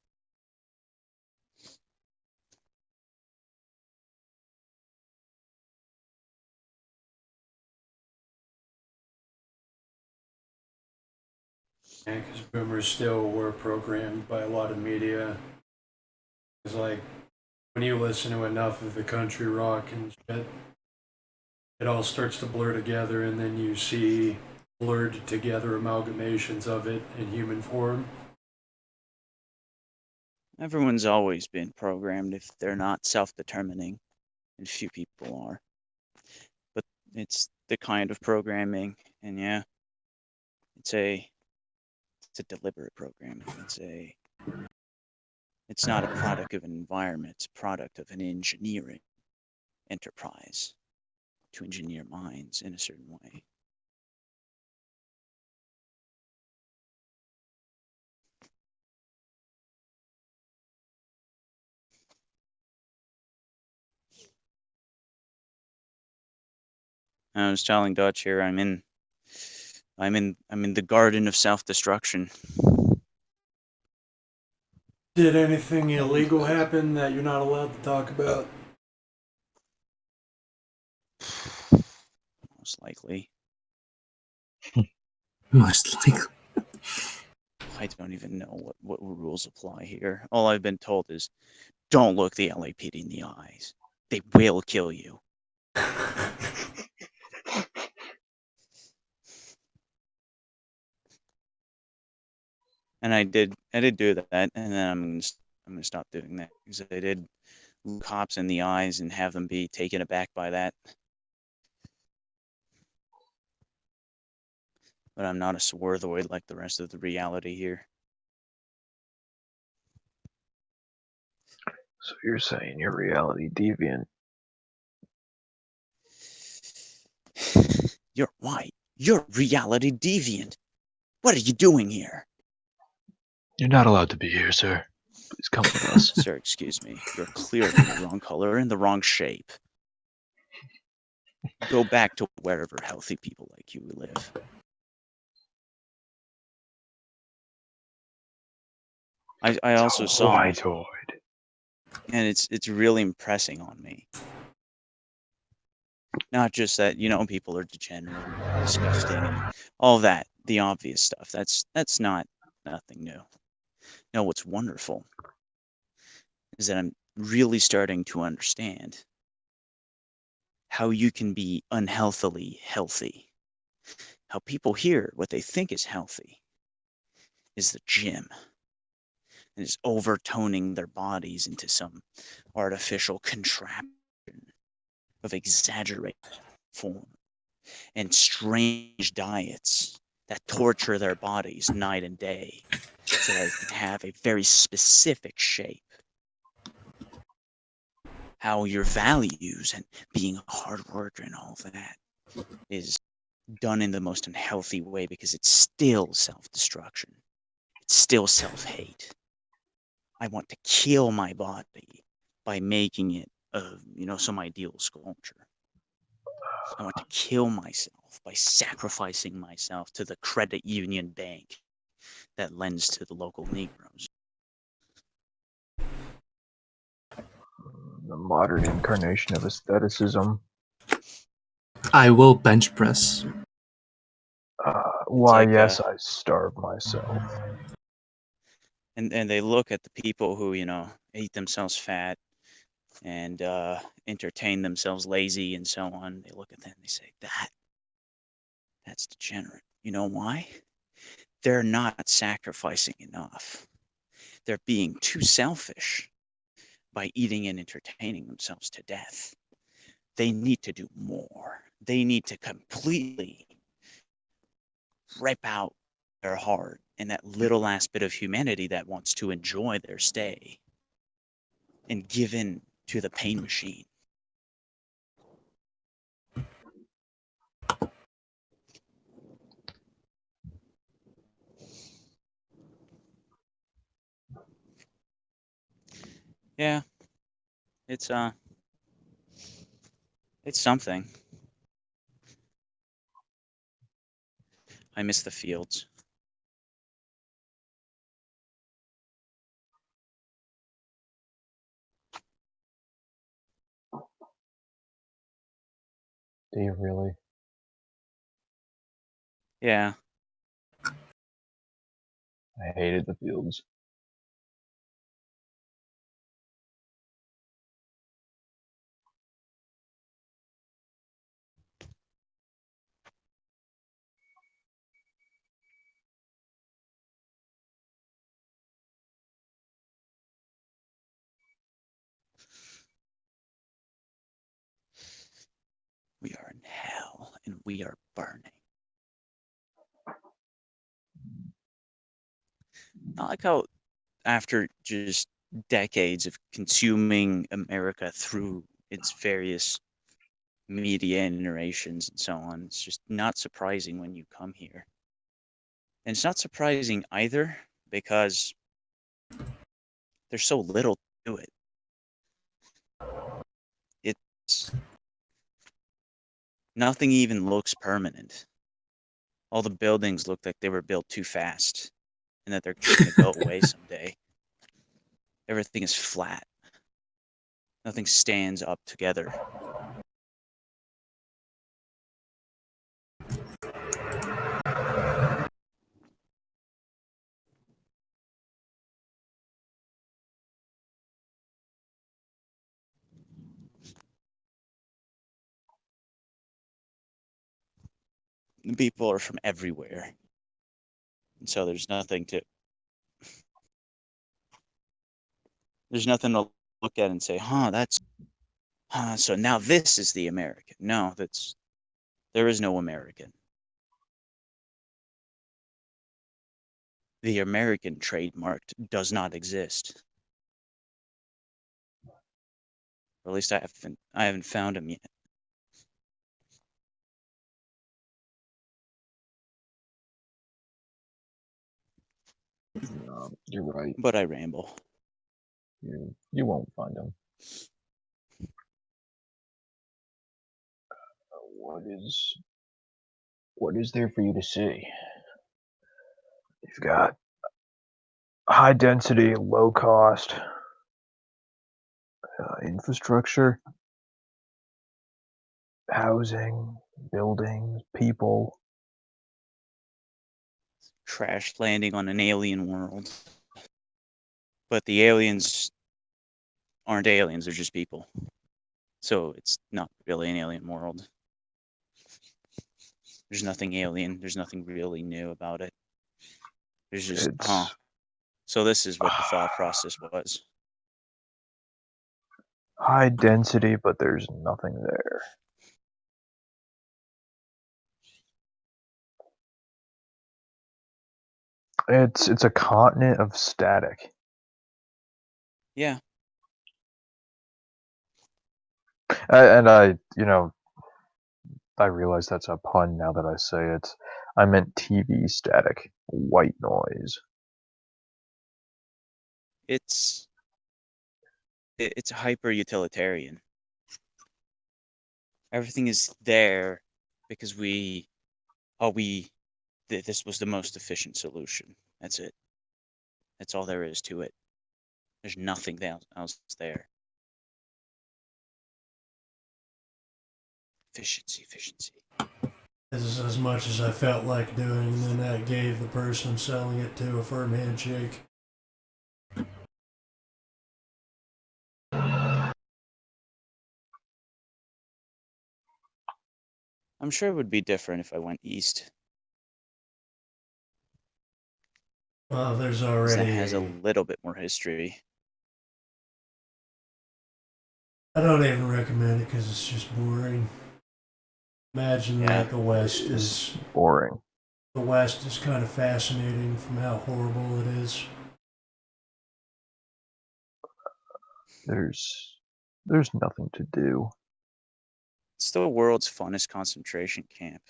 Because boomers still were programmed by a lot of media. It's like when you listen to enough of the country rock and shit, it all starts to blur together, and then you see blurred together amalgamations of it in human form. Everyone's always been programmed if they're not self-determining, and few people are. But it's the kind of programming, and yeah, it's a deliberate programming. It's not a product of an environment, it's a product of an engineering enterprise to engineer minds in a certain way. I was telling Dutch here, I'm in the garden of self-destruction. Did anything illegal happen that you're not allowed to talk about? Most likely. Most likely. I don't even know what rules apply here. All I've been told is don't look the LAPD in the eyes. They will kill you. And I did do that, and then I'm gonna stop doing that because I did look cops in the eyes and have them be taken aback by that. But I'm not a swarthoid like the rest of the reality here. So you're saying you're reality deviant? You're white. You're reality deviant. What are you doing here? You're not allowed to be here, sir. Please come with us. Sir, excuse me. You're clearly the wrong color and the wrong shape. Go back to wherever healthy people like you live. I also saw, Whiteoid. and it's really impressing on me. Not just that, people are degenerate and disgusting and all that, the obvious stuff. That's not nothing new. No, what's wonderful is that I'm really starting to understand how you can be unhealthily healthy. How people here, what they think is healthy, is the gym, and is overtoning their bodies into some artificial contraption of exaggerated form and strange diets that torture their bodies night and day so that they can have a very specific shape. How your values and being a hard worker and all that is done in the most unhealthy way because it's still self-destruction. It's still self-hate. I want to kill my body by making it some ideal sculpture. I want to kill myself by sacrificing myself to the credit union bank that lends to the local Negroes. The modern incarnation of aestheticism. I will bench press. It's Why, like, yes, I starve myself. and they look at the people who eat themselves fat and entertain themselves lazy and so on. They look at them and they say that's degenerate. You know why? They're not sacrificing enough. They're being too selfish by eating and entertaining themselves to death. They need to do more. They need to completely rip out their heart and that little last bit of humanity that wants to enjoy their stay and give in to the pain machine. Yeah, it's it's something. I miss the fields. Do you really? Yeah, I hated the fields. we are in hell and we are burning. Not like how after just decades of consuming America through its various media and iterations and so on, it's just not surprising when you come here. And it's not surprising either because there's so little to it. It's nothing even looks permanent. All the buildings look like they were built too fast and that they're just going to go away someday. Everything is flat. Nothing stands up together. The people are from everywhere. And so there's nothing to look at and say, so now this is the American. No, there is no American. The American trademark does not exist. Or at least I haven't found him yet. You're right. But I ramble. You won't find them. What is there for you to see? You've got high density, low cost infrastructure, housing, buildings, people. Crash landing on an alien world. But the aliens aren't aliens, they're just people. So it's not really an alien world. There's nothing alien, there's nothing really new about it. There's just, It's so this is what the thought process was. high density, but there's nothing there. It's a continent of static. Yeah, And I, I realize that's a pun now that I say it. I meant TV static, white noise. it's it's hyper utilitarian. Everything is there because this was the most efficient solution. That's it. That's all there is to it. There's nothing else there. Efficiency. This is as much as I felt like doing, and then that gave the person selling it to a firm handshake. I'm sure it would be different if I went east, Well, there's 'cause that has a already. little bit more history. I don't even recommend it because it's just boring. Imagine Yeah. that the West It's is boring. the West is kind of fascinating from how horrible it is. There's nothing to do. It's the world's funnest concentration camp.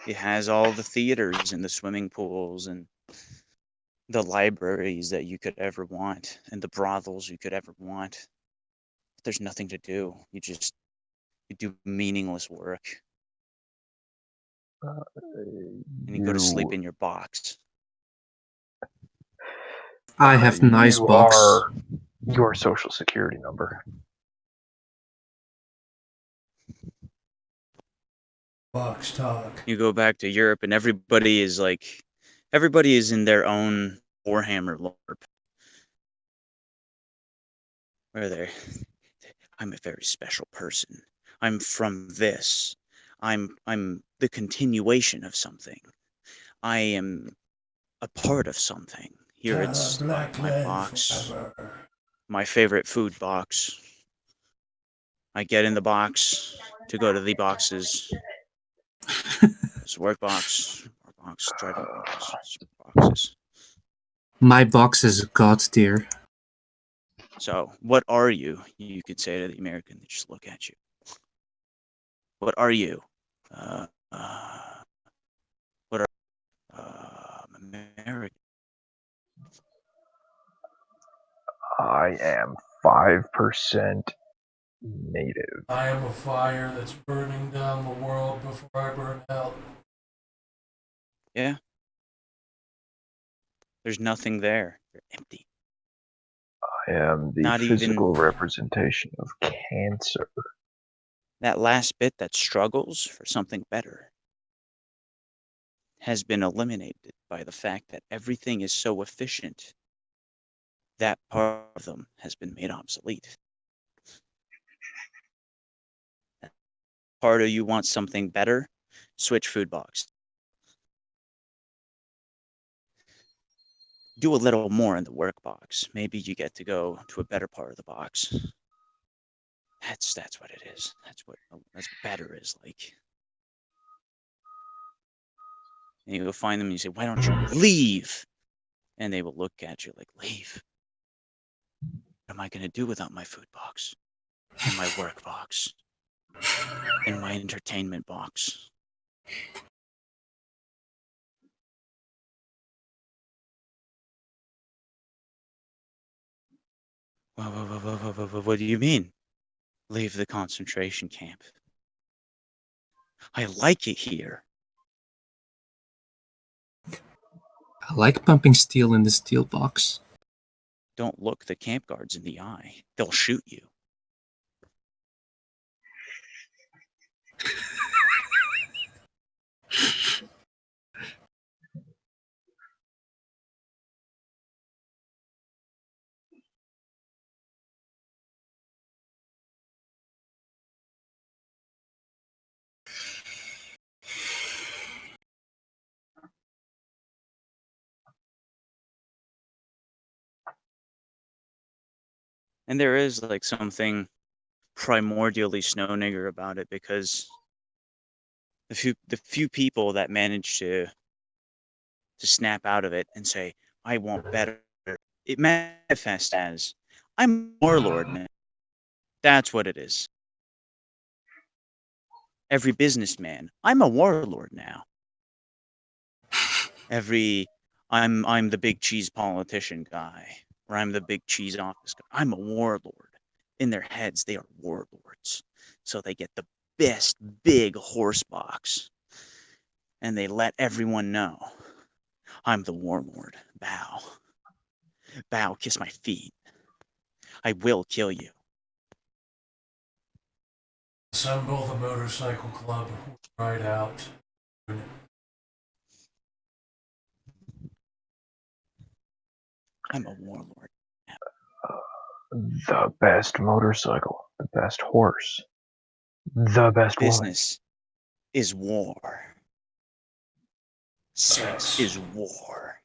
It has all the theaters and the swimming pools and the libraries that you could ever want and the brothels you could ever want. But there's nothing to do. You do meaningless work and you go to sleep You in your box. I have nice you box. are your social security number. Box talk. You go back to Europe and everybody is in their own Warhammer LARP. Where I'm a very special person. I'm from this. I'm the continuation of something. I am a part of something. Here it's Black my land box, forever. my favorite food box. I get in the box to go to the boxes. It's work boxes, driving boxes. My box is god tier. So, what are you? You could say to the American that just look at you. What are you? Uh, uh, what are American? I am 5% native. I am a fire that's burning down the world before I burn out. Yeah. There's nothing there. They're empty. I am the Not even physical representation of cancer. that last bit that struggles for something better has been eliminated by the fact that everything is so efficient. That part of them has been made obsolete. Part of you wants something better, switch food box. Do a little more in the work box. Maybe you get to go to a better part of the box. That's what it is. That's better is like. And you go find them and you say, "Why don't you leave?" And they will look at you like, "Leave? What am I going to do without my food box and my work box and my entertainment box?" What do you mean? Leave the concentration camp. I like it here. I like pumping steel in the steel box. Don't look the camp guards in the eye. They'll shoot you. And there is like something primordially snow nigger about it, because the few people that manage to snap out of it and say, I want better, it manifests as, I'm a warlord now. That's what it is. Every businessman, I'm a warlord now. Every I'm the big cheese politician guy, or I'm the big cheese office guy. I'm a warlord. In their heads, they are warlords. So they get the best big horse box, and they let everyone know, I'm the warlord. Bow. Bow, kiss my feet. I will kill you. Assemble the motorcycle club. Ride out. I'm a warlord. The best motorcycle, the best horse, the best woman. Business is war. Sex is war.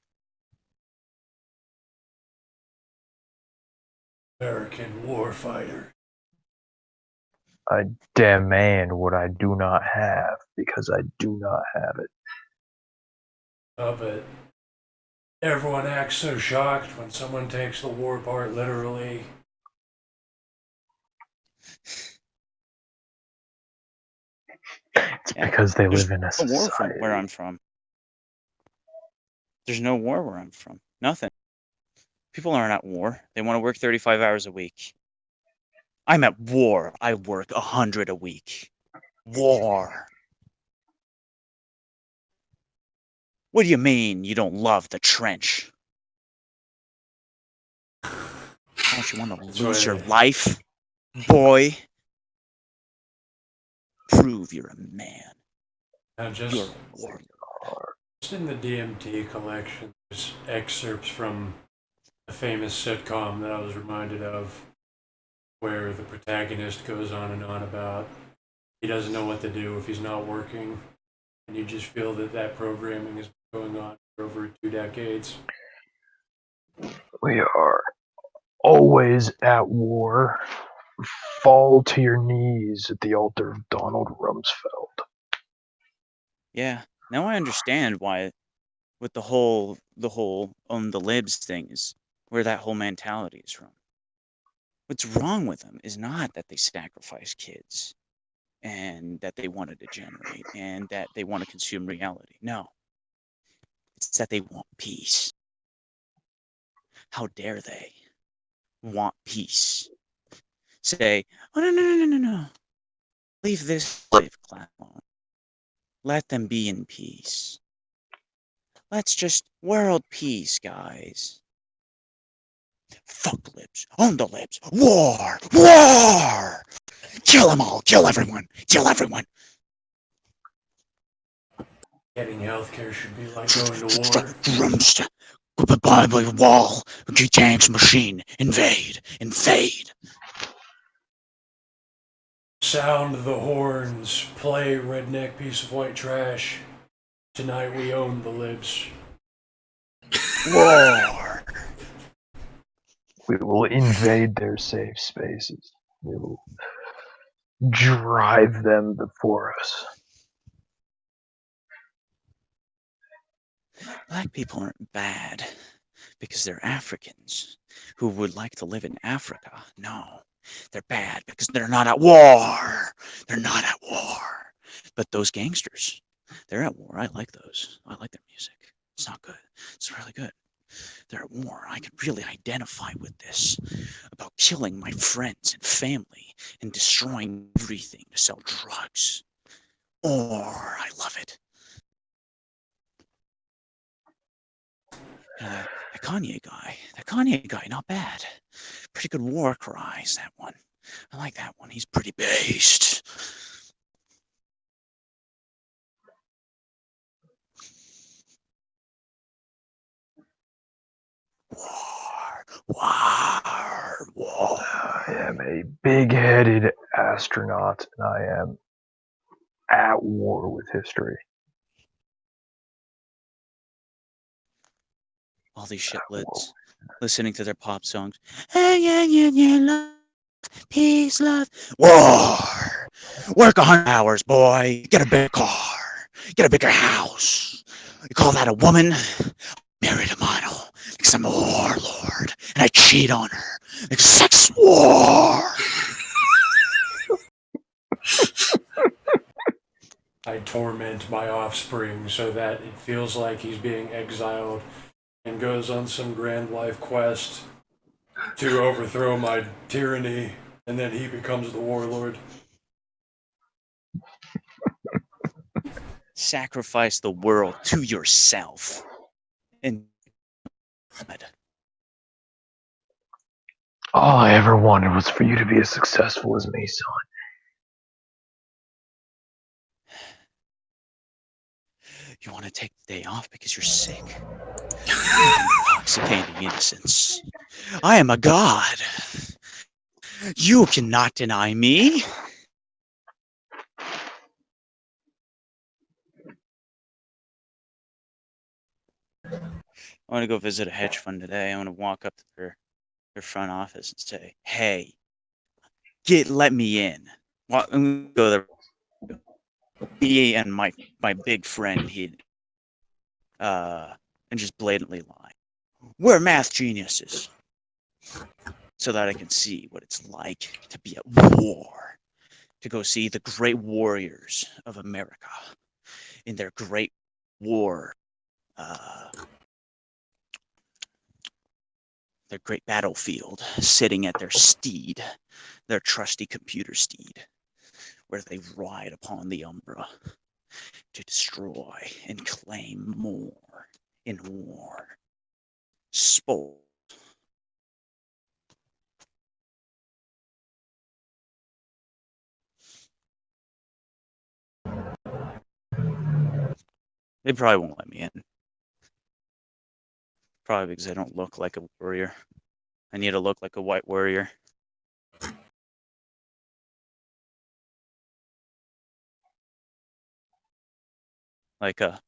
American warfighter. I demand what I do not have because I do not have it. But everyone acts so shocked when someone takes the war part literally. It's because they There's live in a no war from society. where I'm from. There's no war where I'm from. Nothing. People aren't at war. They want to work 35 hours a week. I'm at war. I work 100 a week. War. What do you mean you don't love the trench? Don't you want to That's lose your right. life, boy? Prove you're a man. Now You're a warlord. just in the DMT collection, there's excerpts from a famous sitcom that I was reminded of, where the protagonist goes on and on about he doesn't know what to do if he's not working, and you just feel that that programming has been going on for over 2 decades. We are always at war. Fall to your knees at the altar of Donald Rumsfeld. Yeah. Now I understand why, with the whole the libs thing, is where that whole mentality is from. What's wrong with them is not that they sacrifice kids and that they want to degenerate and that they want to consume reality. No, it's that they want peace. How dare they want peace? Say, oh, no, no, no, no, no, no. Leave this slave class alone. Let them be in peace. Let's just world peace, guys. Fuck the libs. Own the libs. War! War! Kill them all. Kill everyone. Kill everyone. Getting healthcare should be like going to war. Wall. Tanks, machine. Invade. Invade. Sound the horns. Play redneck piece of white trash. Tonight we own the libs. War. We will invade their safe spaces. We will drive them before us. Black people aren't bad because they're Africans who would like to live in Africa. No, they're bad because they're not at war. They're not at war. But those gangsters, they're at war. I like those. I like their music. It's not good. It's really good. They're at war. I can really identify with this about killing my friends and family and destroying everything to sell drugs. Or I love it. You know, that Kanye guy, not bad. Pretty good war cries, that one. I like that one. He's pretty based. War, war, war. I am a big-headed astronaut, and I am at war with history. All these shitlets. listening to their pop songs. Love, peace, love, war. Work 100 hours, boy. Get a bigger car. Get a bigger house. You call that a woman? Married a model because I'm a warlord and I cheat on her. Like sex war. I torment my offspring so that it feels like he's being exiled and goes on some grand life quest to overthrow my tyranny, and then he becomes the warlord. Sacrifice the world to yourself. And All I ever wanted was for you to be as successful as me, son. you want to take the day off because you're sick? Intoxicating innocence. I am a god. You cannot deny me. I want to go visit a hedge fund today. I want to walk up to their front office and say, "Hey, let me in." Well, I'm gonna go there. Me and my big friend, and just blatantly lie. We're math geniuses, so that I can see what it's like to be at war, to go see the great warriors of America in their great war, uh, their great battlefield, sitting at their steed, their trusty computer steed, where they ride upon the Umbra to destroy and claim more in war. Spoil. They probably won't let me in. Probably because I don't look like a warrior. I need to look like a white warrior. Like a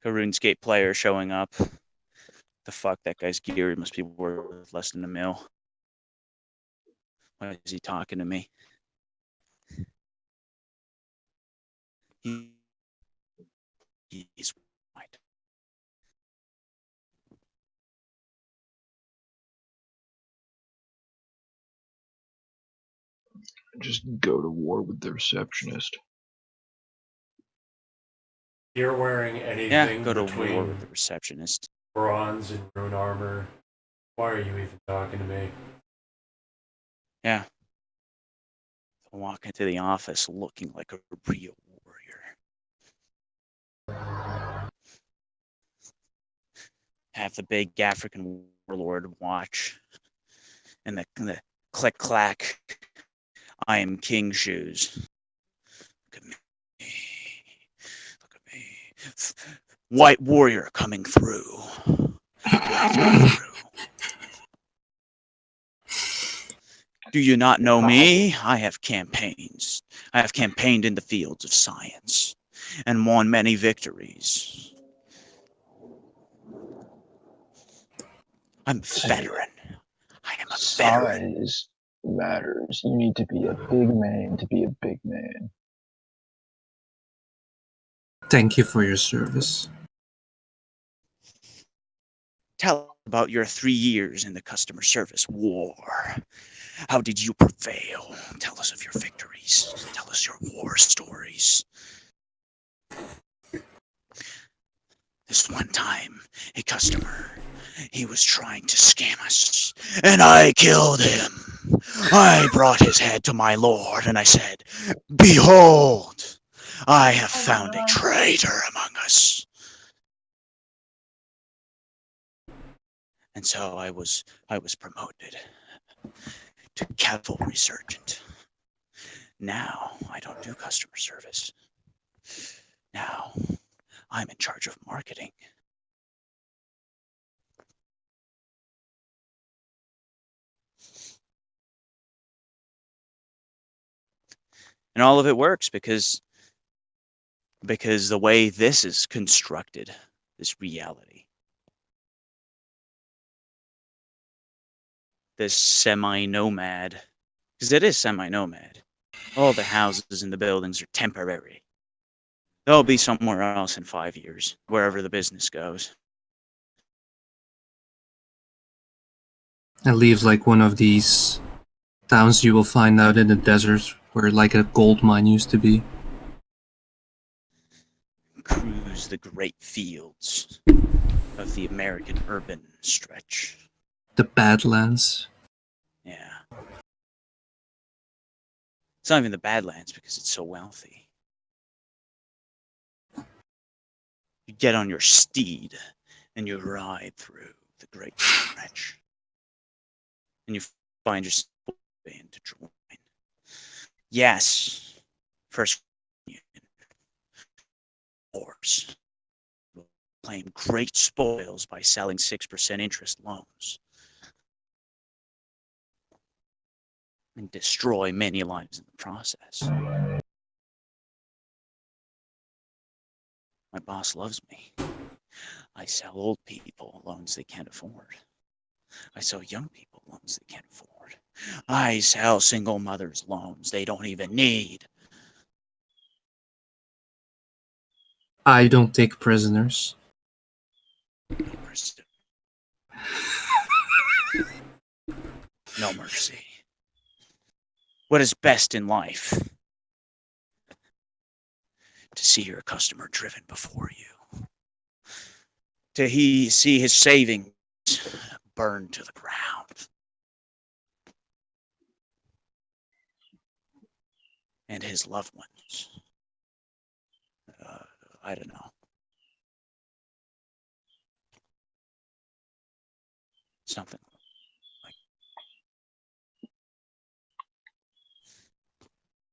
RuneScape player showing up. The fuck, that guy's gear must be worth less than $1 million. Why is he talking to me? He's white. Just go to war with the receptionist. You're wearing Yeah, anything go to war between with the receptionist. bronze and rune armor. Why are you even talking to me? Yeah. I walk into the office looking like a real warrior. Have the big African warlord watch, and the click clack. I am king shoes. Look at me. Look at me. White warrior coming through. Blasting through. Do you not know me? I have campaigns. I have campaigned in the fields of science and won many victories. I'm a See, veteran. I am a veteran. size matters. You need to be a big man to be a big man. Thank you for your service. Tell about your 3 years in the customer service war. How did you prevail? Tell us of your victories. Tell us your war stories. This one time, a customer, he was trying to scam us, and I killed him. I brought his head to my lord, and I said, "Behold, I have found a traitor among us." And so I was promoted to cavalry sergeant. Now I don't do customer service. Now I'm in charge of marketing. And all of it works because the way this is constructed, this reality, this semi-nomad, because it is semi-nomad. All the houses and the buildings are temporary. They'll be somewhere else in 5 years, wherever the business goes. It leaves like one of these towns you will find out in the desert where like a gold mine used to be. Cruise the great fields of the American urban stretch. The Badlands. Yeah. It's not even the Badlands because it's so wealthy. You get on your steed and you ride through the great stretch. And you find yourself a band to join. Yes, first union, horse will claim great spoils by selling 6% interest loans and destroy many lives in the process. My boss loves me. I sell old people loans they can't afford. I sell young people loans they can't afford. I sell single mothers loans they don't even need. I don't take prisoners. No mercy. No mercy. What is best in life? To see your customer driven before you. To see his savings burned to the ground. And his loved ones. I don't know. Something like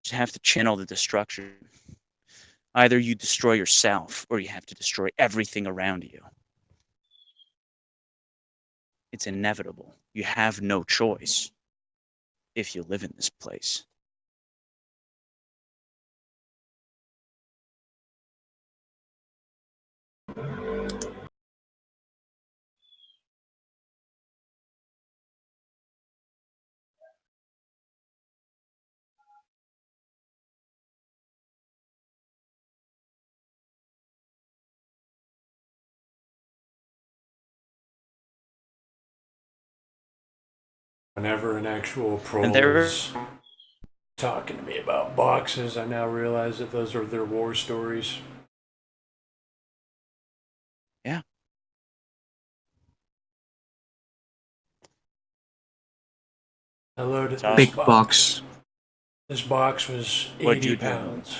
you have to channel the destruction. Either you destroy yourself or you have to destroy everything around you. It's inevitable. You have no choice if you live in this place. Whenever an actual And troll there, is talking to me about boxes, I now realize that those are their war stories. yeah, I loaded tough. this Big box. box. This box was What'd 80 you do? pounds.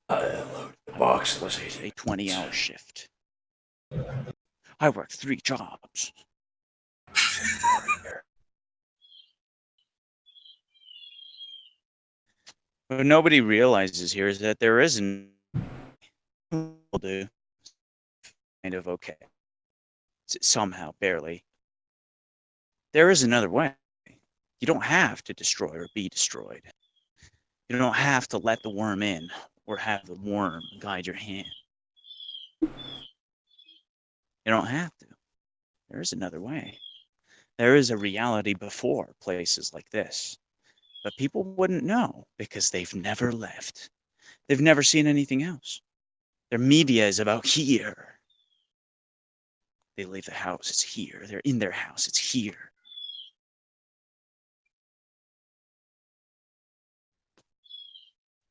I loaded the box that was 80 a 20-hour shift. I work 3 jobs. What nobody realizes here is that there isn't will do kind of okay. Somehow, barely. There is another way. You don't have to destroy or be destroyed. You don't have to let the worm in or have the worm guide your hand. You don't have to. There is another way. There is a reality before places like this. But people wouldn't know because they've never left. They've never seen anything else. Their media is about here. They leave the house, it's here. They're in their house, it's here.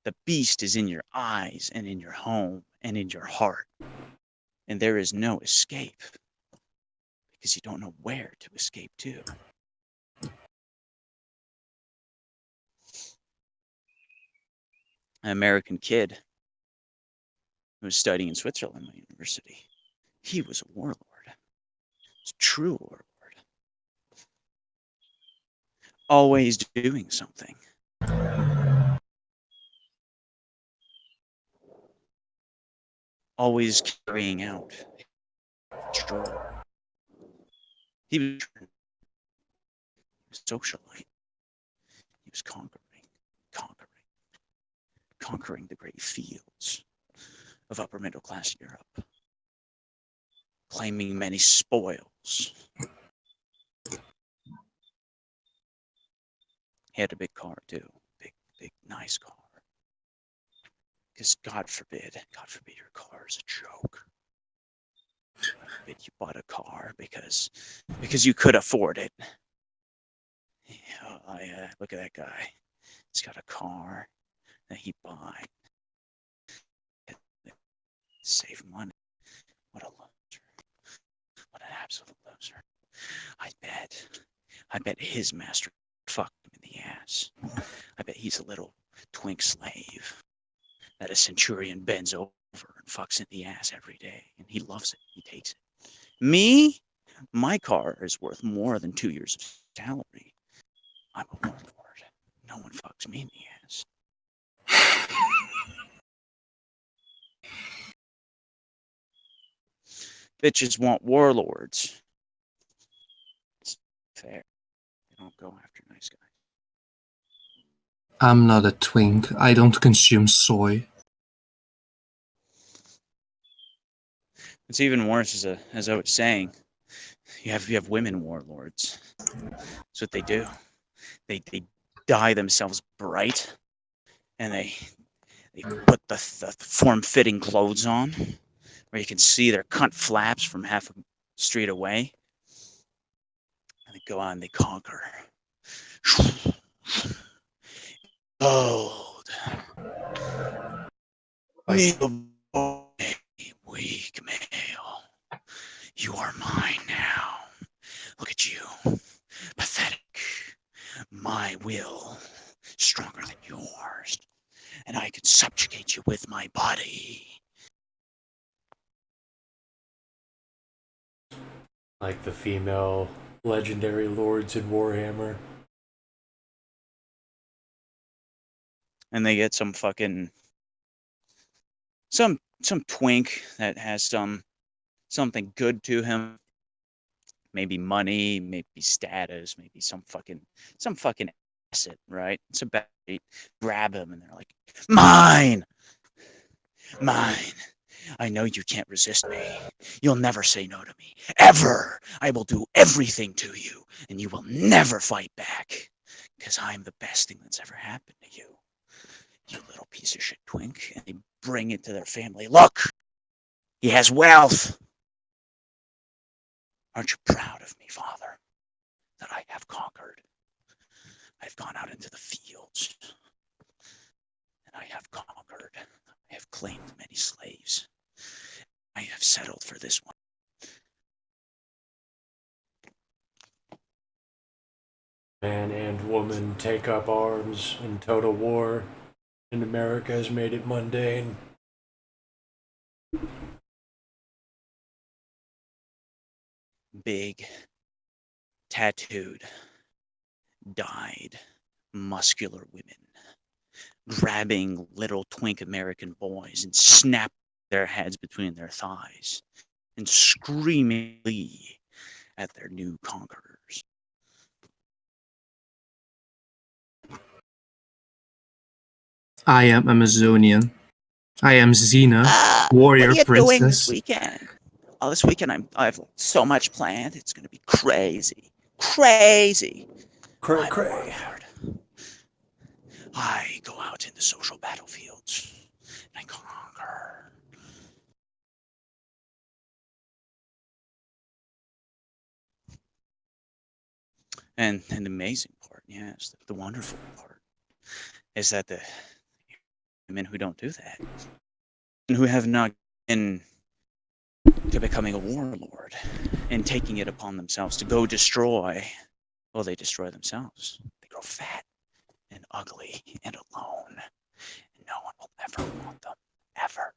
The beast is in your eyes and in your home and in your heart. And there is no escape because you don't know where to escape to. An American kid who was studying in Switzerland, my university, he was a warlord. He was a true warlord. Always doing something. Always carrying out his struggle. He was a socialite. He was conquering, conquering the great fields of upper middle class Europe. claiming many spoils. He had a big car too, big, nice car. Because God forbid your car is a joke. God forbid you bought a car because you could afford it. Look at that guy. He's got a car that he bought. Save money. What a loser. What an absolute loser. I bet his master fucked him in the ass. I bet he's a little twink slave that a centurion bends over and fucks in the ass every day. And he loves it. He takes it. Me? My car is worth more than 2 years of salary. I'm a warlord. No one fucks me in the ass. Bitches want warlords. It's fair. They don't go after nice guys. I'm not a twink. I don't consume soy. It's even worse, as I was saying. You have women warlords. That's what they do. They dye themselves bright, and they put the form-fitting clothes on, where you can see their cunt flaps from half a street away. And they go out and they conquer. Bold. Weak male. You are mine now. Look at you. Pathetic. My will, stronger than yours. And I can subjugate you with my body. Like the female legendary lords in Warhammer. And they get some fucking some twink that has something good to him. Maybe money, maybe status, maybe some fucking asset, right? It's about grab him and they're like, mine. I know you can't resist me. You'll never say no to me. Ever. I will do everything to you, and you will never fight back. Because I'm the best thing that's ever happened to you. You little piece of shit twink. And they bring it to their family. Look! He has wealth. Aren't you proud of me, Father? That I have conquered. I've gone out into the fields. And I have conquered. I have claimed many slaves. I have settled for this one. Man and woman take up arms in total war, and America has made it mundane. Big, tattooed, dyed, muscular women grabbing little twink American boys and snapping their heads between their thighs and screaming at their new conquerors. I am Amazonian. I am Xena, warrior What are you doing this princess. weekend? Oh, this weekend I have so much planned. It's gonna be crazy, crazy. Cray I'm a cray. warlord. I go out in the social battlefields and I conquer. And the amazing part, yes, the wonderful part, is that the women who don't do that, and who have not been to becoming a warlord and taking it upon themselves to go destroy, well, they destroy themselves. They grow fat and ugly and alone. And no one will ever want them, ever.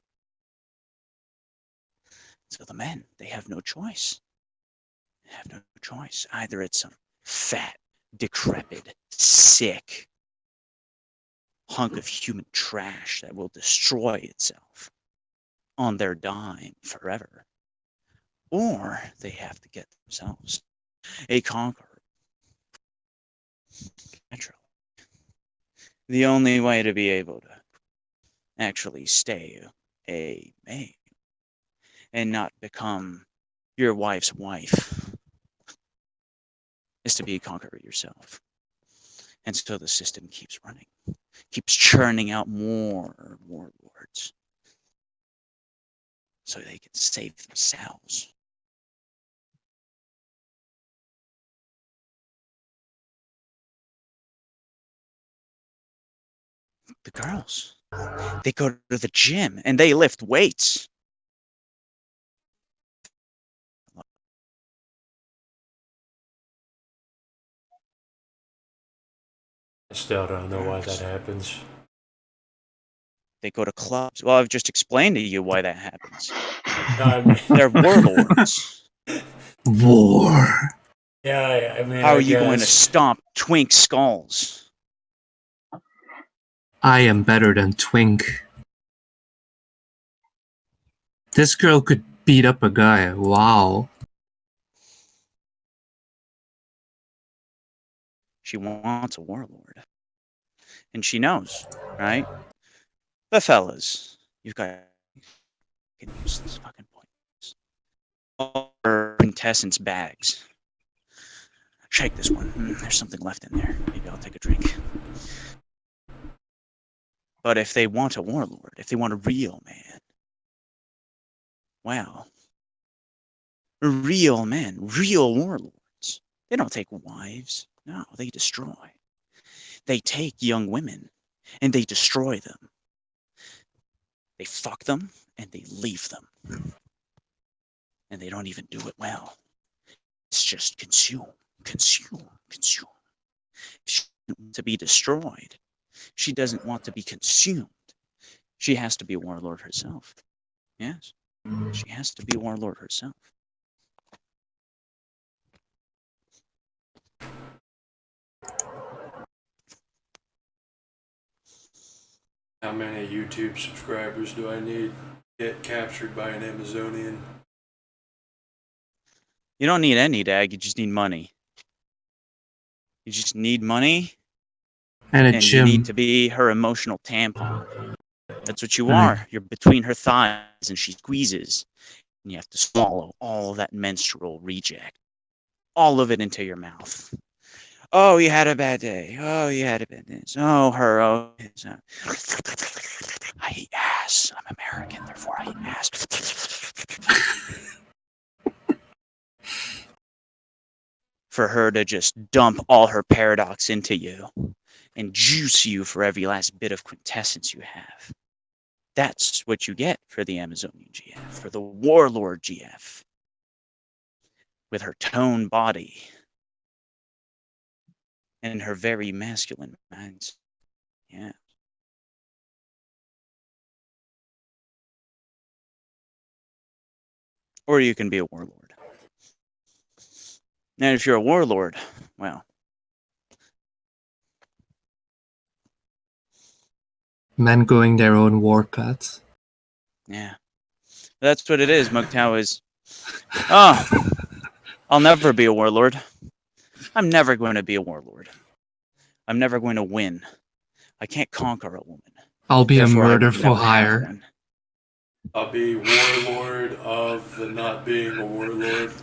So the men, they have no choice. They have no choice. Either it's some fat, decrepit, sick hunk of human trash that will destroy itself on their dime forever, or they have to get themselves a conqueror. Naturally, the only way to be able to actually stay a male and not become your wife's wife is to be a conqueror yourself. And so the system keeps running, keeps churning out more warlords so they can save themselves. The girls, they go to the gym and they lift weights. I still don't know why that happens. They go to clubs. Well, I've just explained to you why that happens. I mean, They're warlords. War. yeah, I mean, How are I you going to guess. stomp twink skulls? I am better than Twink. This girl could beat up a guy. Wow. She wants a warlord. And she knows, right? The fellas, you've got useless fucking points. All her quintessence bags. Shake this one. There's something left in there. Maybe I'll take a drink. But if they want a warlord, if they want a real man, well, real men, real warlords, they don't take wives. No, they destroy. They take young women and they destroy them. They fuck them and they leave them. And they don't even do it well. It's just consume, consume, consume. She doesn't want to be destroyed. She doesn't want to be consumed. She has to be a warlord herself. Yes, she has to be a warlord herself. How many YouTube subscribers do I need to get captured by an Amazonian? You don't need any dag, you just need money. You just need money, And a and you need gym. to be her emotional tampon. That's what you And are. You're between her thighs and she squeezes, and you have to swallow all of that menstrual reject, all of it into your mouth. Oh, you had a bad day. Oh, you had a bad day. Oh, her. Oh, his. I eat ass. I'm American, therefore I eat ass. For her to just dump all her paradox into you and juice you for every last bit of quintessence you have. That's what you get for the Amazonian GF, for the Warlord GF, with her toned body and her very masculine minds. Yeah. Or you can be a warlord. And if you're a warlord, well, men going their own war path. yeah. That's what it is. Mugtao is, oh, I'll never be a warlord. I'm never going to be a warlord. I'm never going to win. I can't conquer a woman. I'll be a Therefore, I murder will for never have hire. one. I'll be warlord of the not being a warlord.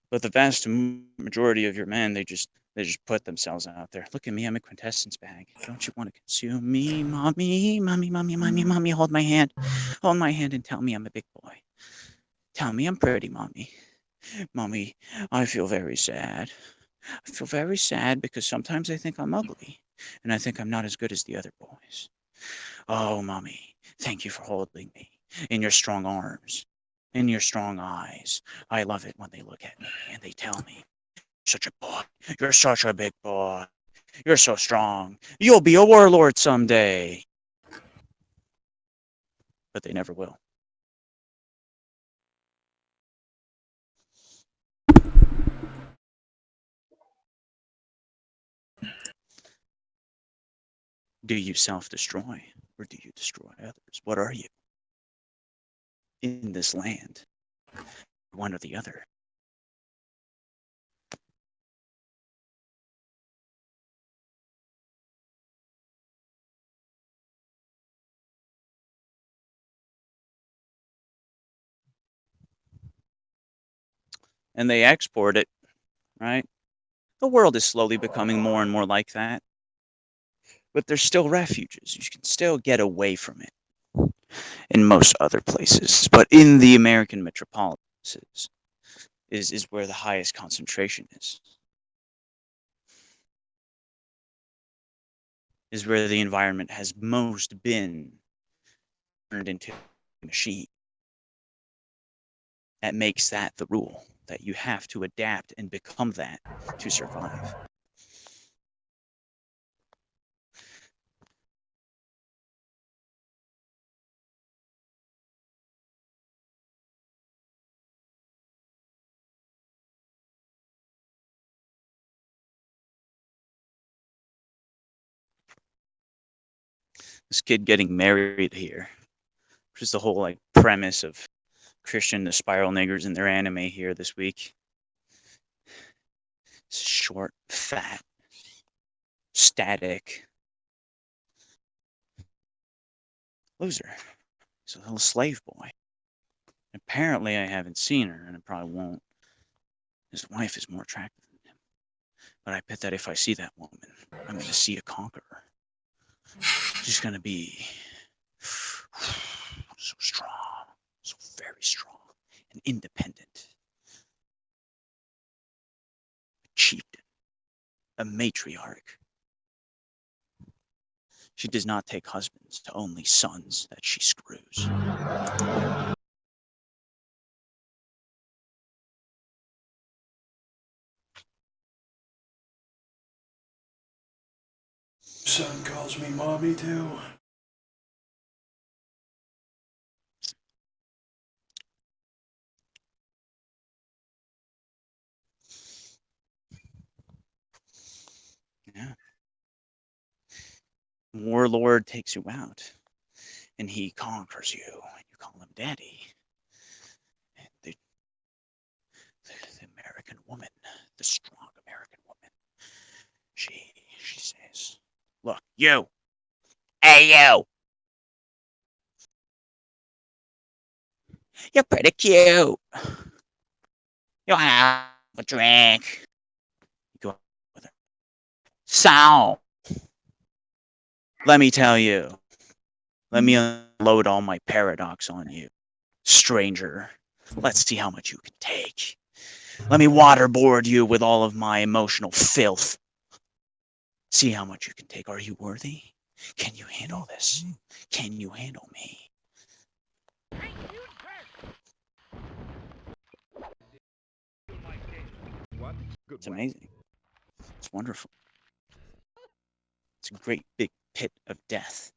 But the vast majority of your men, they just put themselves out there. Look at me, I'm a quintessence bag. Don't you want to consume me, mommy, mommy, mommy, mommy, mommy? Hold my hand and tell me I'm a big boy. Tell me I'm pretty, mommy. Mommy, I feel very sad. I feel very sad because sometimes I think I'm ugly, and I think I'm not as good as the other boys. Oh, mommy, thank you for holding me in your strong arms, in your strong eyes. I love it when they look at me and they tell me, such a boy, you're such a big boy, you're so strong, you'll be a warlord someday. But they never will. Do you self-destroy or do you destroy others? What are you in this land? One or the other. and they export it, right? The world is slowly becoming more and more like that. But there's still refuges. You can still get away from it in most other places. But in the American metropolises is where the highest concentration is where the environment has most been turned into a machine. That makes that the rule, that you have to adapt and become that to survive. This kid getting married here, which is the whole like premise of Christian the Spiral Niggers in their anime here this week. Short, fat, static loser. He's a little slave boy. Apparently, I haven't seen her, and I probably won't. His wife is more attractive than him. But I bet that if I see that woman, I'm going to see a conqueror. She's going to be so strong, so very strong, and independent. A chieftain, a matriarch. She does not take husbands, to only sons that she screws. Son calls me mommy too. Yeah. Warlord takes you out, and he conquers you, and you call him daddy. And the American woman, the strong American woman, she says, "Look, you, hey you, you're pretty cute. You wanna have a drink?" You go with her. So, let me tell you. Let me unload all my paradox on you, stranger. Let's see how much you can take. Let me waterboard you with all of my emotional filth. See how much you can take. Are you worthy? Can you handle this? Can you handle me? It's amazing. It's wonderful. It's a great big pit of death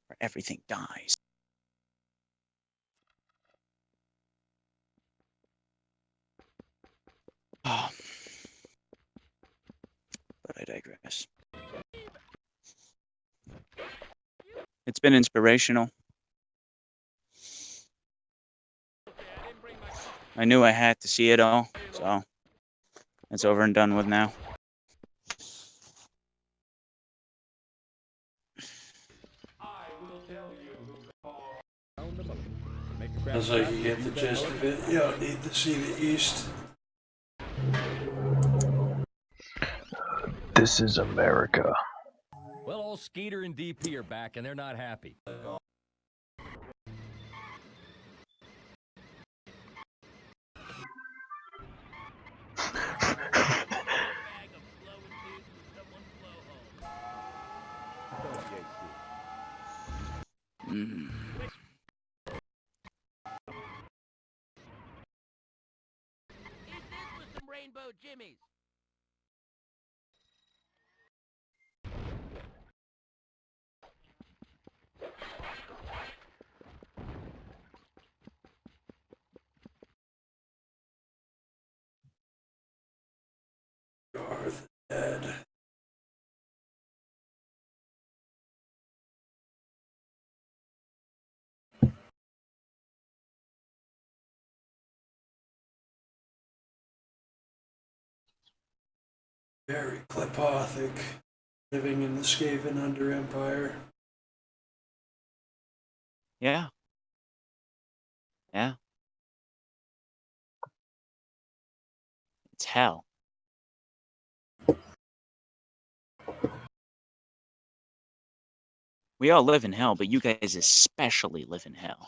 where everything dies. Oh, but I digress. It's been inspirational. I knew I had to see it all, so it's over and done with now. Sounds like you get the gist of it. You don't need to see the East. This is America. Well, old Skeeter and DP are back, and they're not happy. Mm. Rainbow Jimmies. Darth Ed. Very clipothic, living in the Skaven Under Empire. Yeah. Yeah. It's hell. We all live in hell, but you guys especially live in hell.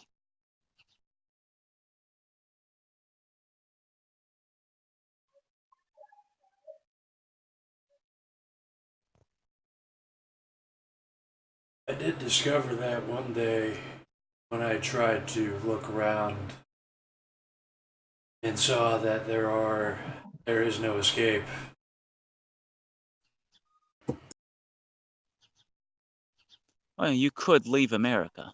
I did discover that one day when I tried to look around and saw that there is no escape. Well, you could leave America.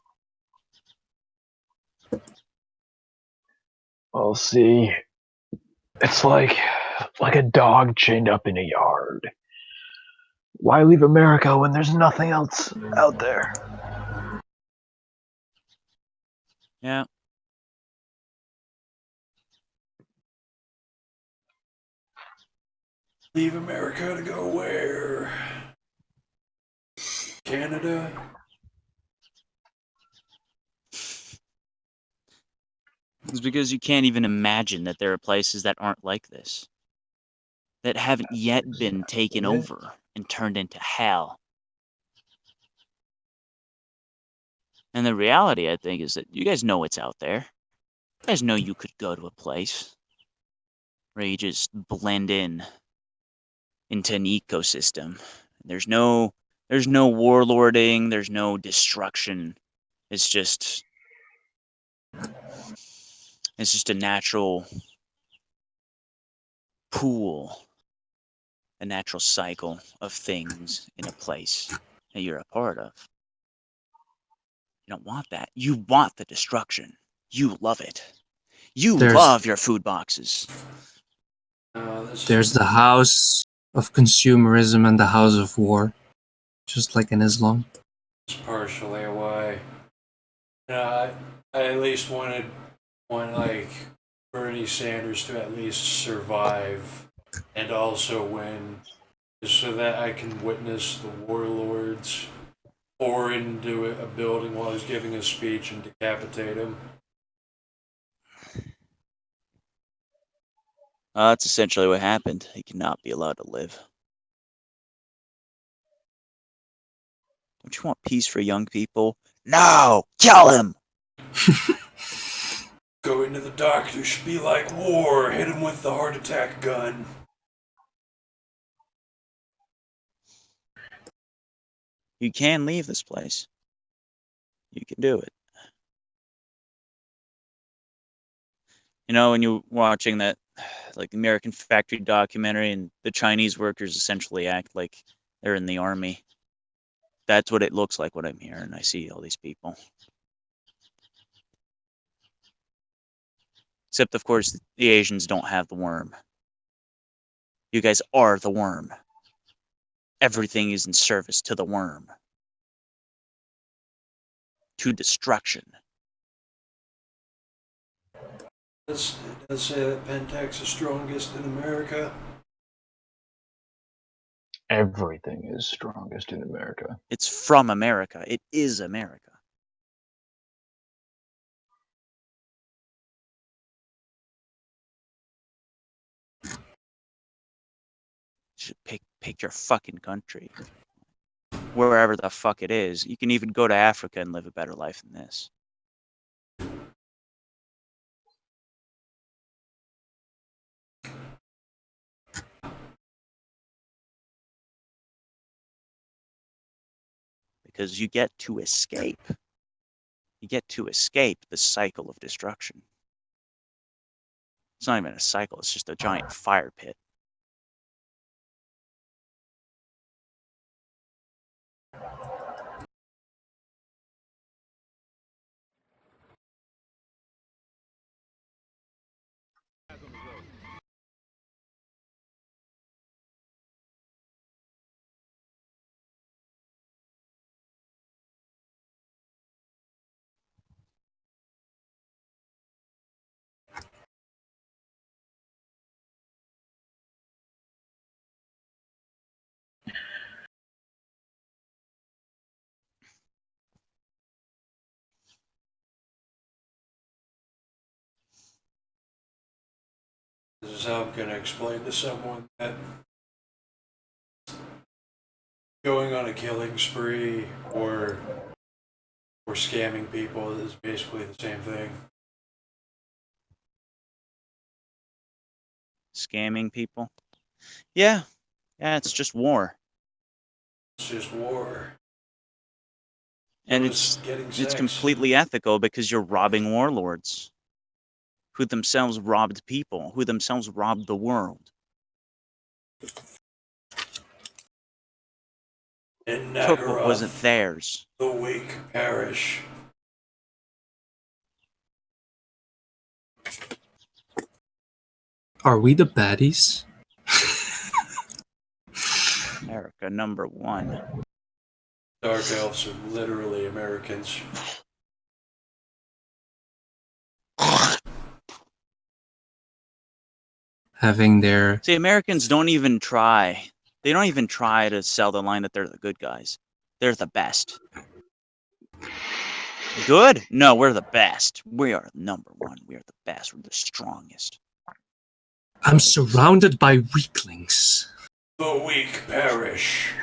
Well, see, it's like a dog chained up in a yard. Why leave America when there's nothing else out there? Yeah. Leave America to go where? Canada? It's because you can't even imagine that there are places that aren't like this, that haven't yet been taken over and turned into hell. And the reality, I think, is that you guys know what's out there. You guys know you could go to a place where you just blend in into an ecosystem. There's no warlording, there's no destruction. It's just a natural pool, a natural cycle of things in a place that you're a part of. You don't want that. You want the destruction. You love it. You There's love your food boxes. there's the house of consumerism and the house of war, just like in Islam. That's partially why. I at least want like Bernie Sanders to at least survive and also win, so that I can witness the warlords pour into a building while he's giving a speech and decapitate him. That's essentially what happened. He cannot be allowed to live. Don't you want peace for young people? No! Kill him! Going to the doctor should be like war. Hit him with the heart attack gun. You can leave this place. You can do it. You know, when you're watching that, like, American Factory documentary and the Chinese workers essentially act like they're in the army. That's what it looks like when I'm here and I see all these people. Except, of course, the Asians don't have the worm. You guys are the worm. Everything is in service to the worm. To destruction. It does say that Pentax is strongest in America. Everything is strongest in America. It's from America. It is America. You should pick your fucking country. Wherever the fuck it is. You can even go to Africa and live a better life than this. Because you get to escape. You get to escape the cycle of destruction. It's not even a cycle, it's just a giant fire pit. is how I'm going to explain to someone that going on a killing spree or scamming people is basically the same thing. Scamming people. Yeah, it's just war. It's just war. And So is getting it's sex. completely ethical because you're robbing warlords who themselves robbed people, who themselves robbed the world. In Took what wasn't Nagaroth, theirs. the weak perish. Are we the baddies? America number one. Dark elves are literally Americans. Having their See, Americans don't even try. They don't even try to sell the line that they're the good guys. They're the best. Good? No, we're the best. We are number one. We are the best. We're the strongest. I'm surrounded by weaklings. The weak perish.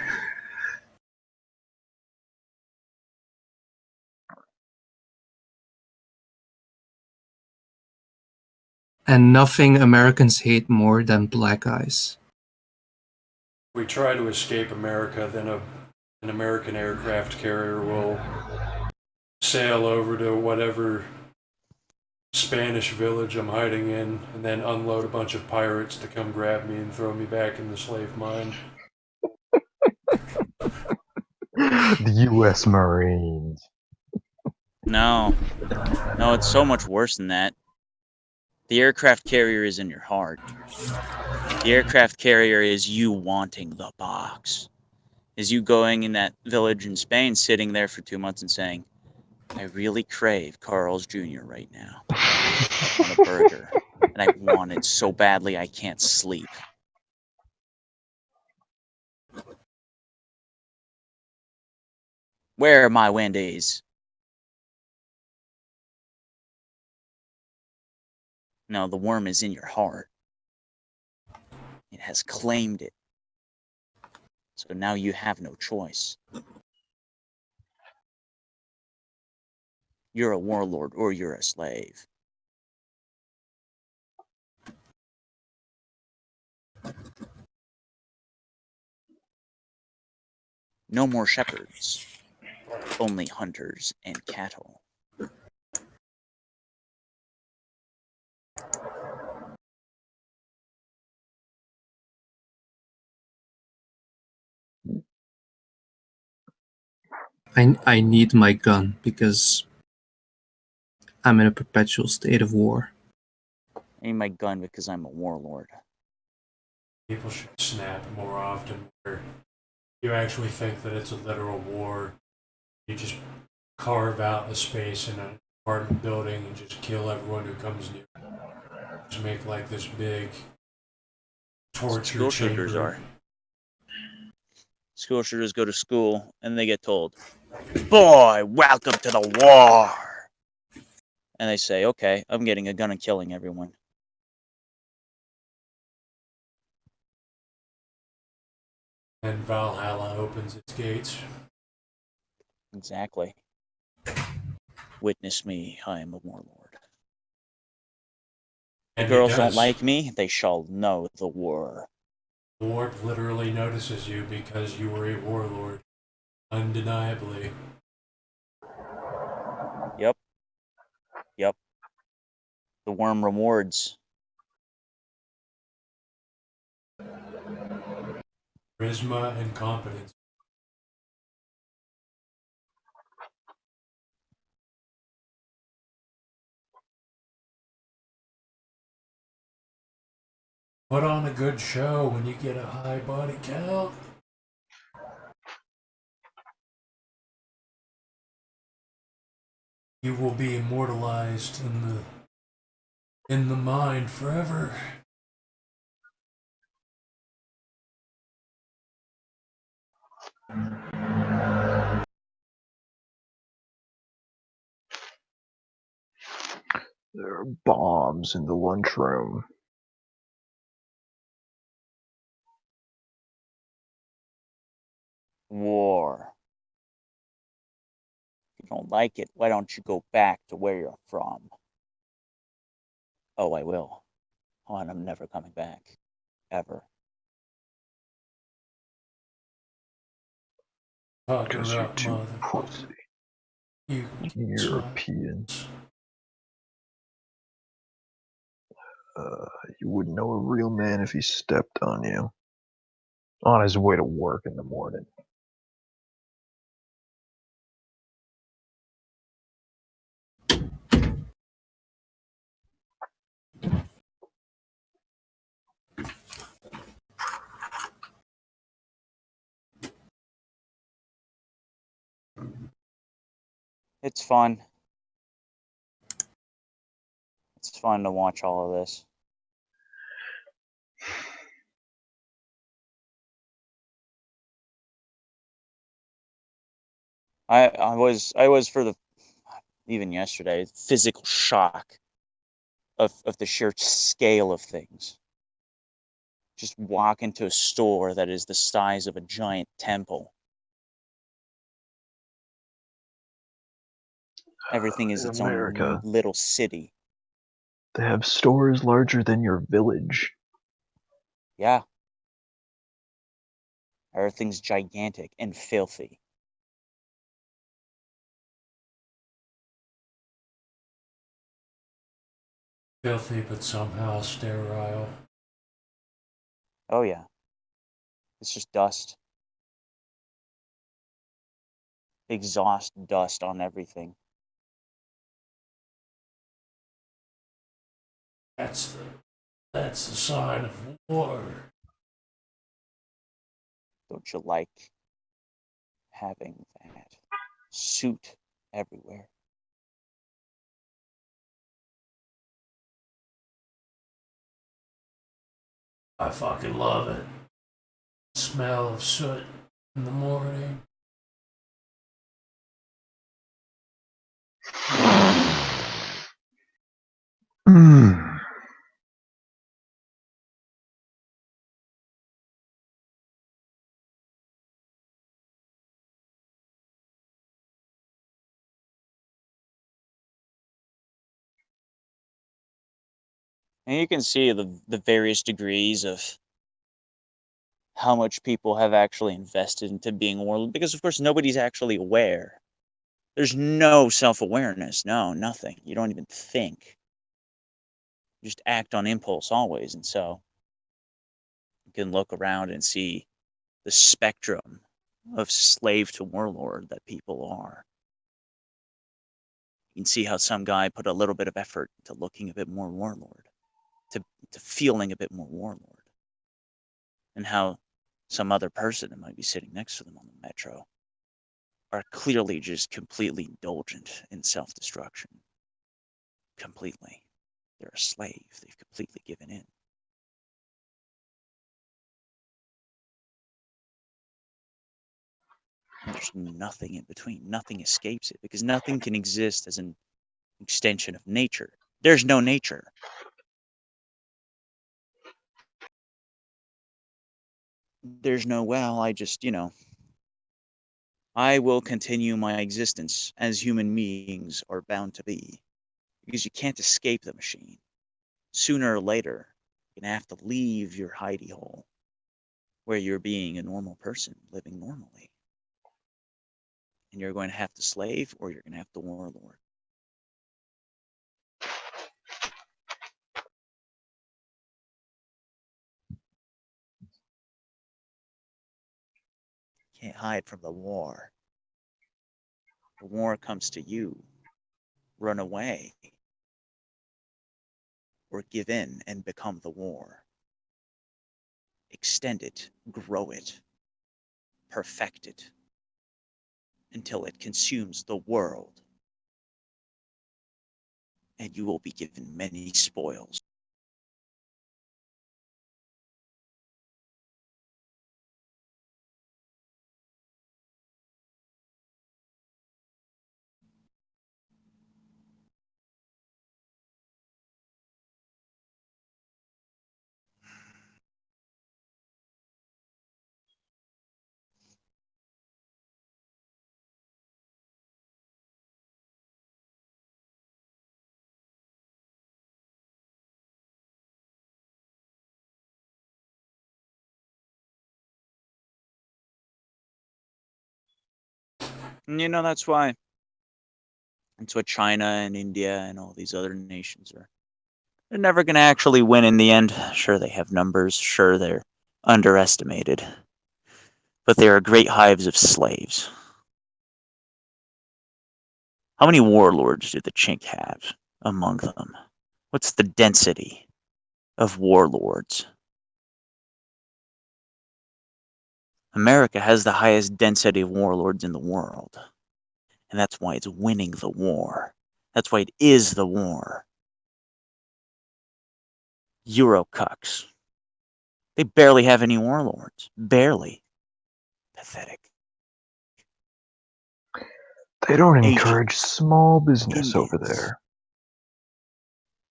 And nothing Americans hate more than black eyes. We try to escape America, then an American aircraft carrier will sail over to whatever Spanish village I'm hiding in, and then unload a bunch of pirates to come grab me and throw me back in the slave mine. The U.S. Marines. No, it's so much worse than that. The aircraft carrier is in your heart. The aircraft carrier is you wanting the box. Is you going in that village in Spain, sitting there for 2 months and saying, I really crave Carl's Jr. right now. I want a burger. And I want it so badly I can't sleep. Where are my Wendy's? No, the worm is in your heart. It has claimed it. So now you have no choice. You're a warlord or you're a slave. No more shepherds. Only hunters and cattle. I need my gun because I'm in a perpetual state of war. I need my gun because I'm a warlord. People should snap more often where you actually think that it's a literal war. You just carve out a space in an apartment building and just kill everyone who comes near. Just make like this big torture School shooters chamber. are. School shooters go to school and they get told, boy, welcome to the war. And they say, okay, I'm getting a gun and killing everyone. And Valhalla opens its gates. Exactly. Witness me, I am a warlord. The And it girls don't does. like me, they shall know the war. The warp literally notices you because you were a warlord. Undeniably. Yep. The worm rewards. Charisma and competence. Put on a good show when you get a high body count. You will be immortalized in the mind forever. There are bombs in the lunchroom. War. If you don't like it, why don't you go back to where you're from? Oh, I will. Oh, and I'm never coming back. Ever. Talking Because you're about too motherfucker. pussy. You European. You wouldn't know a real man if he stepped on you. On his way to work in the morning. It's fun. It's fun to watch all of this. I was for the even yesterday physical shock of the sheer scale of things. Just walk into a store that is the size of a giant temple. Everything is In its own America, little city. they have stores larger than your village. Yeah, everything's gigantic and filthy. filthy but somehow sterile. Oh yeah, it's just dust, exhaust dust on everything. That's the that's the sign of war. Don't you like having that soot everywhere? I fucking love it. Smell of soot in the morning. Mm. And you can see the various degrees of how much people have actually invested into being a warlord because of course nobody's actually aware. There's no self-awareness, no, nothing. You don't even think. You just act on impulse always, and so you can look around and see the spectrum of slave to warlord that people are. You can see how some guy put a little bit of effort into looking a bit more warlord, to feeling a bit more warlord, and how some other person that might be sitting next to them on the metro are clearly just completely indulgent in self-destruction. Completely. They're a slave. They've completely given in. And there's nothing in between. Nothing escapes it because nothing can exist as an extension of nature. There's no nature. There's no, well, I will continue my existence as human beings are bound to be because you can't escape the machine. Sooner or later, you're going to have to leave your hidey hole where you're being a normal person living normally. And you're going to have to slave or you're going to have to warlord. You can't hide from the war. The war comes to you. Run away or give in and become the war. Extend it, grow it, perfect it until it consumes the world. And you will be given many spoils. And that's why China and India and all these other nations are. They're never going to actually win in the end. Sure, they have numbers. Sure, they're underestimated. But they are great hives of slaves. How many warlords do the Chink have among them? What's the density of warlords? America has the highest density of warlords in the world. And that's why it's winning the war. That's why it is the war. Eurocucks. They barely have any warlords. Barely. Pathetic. They don't Asian. encourage small business over Indians. there.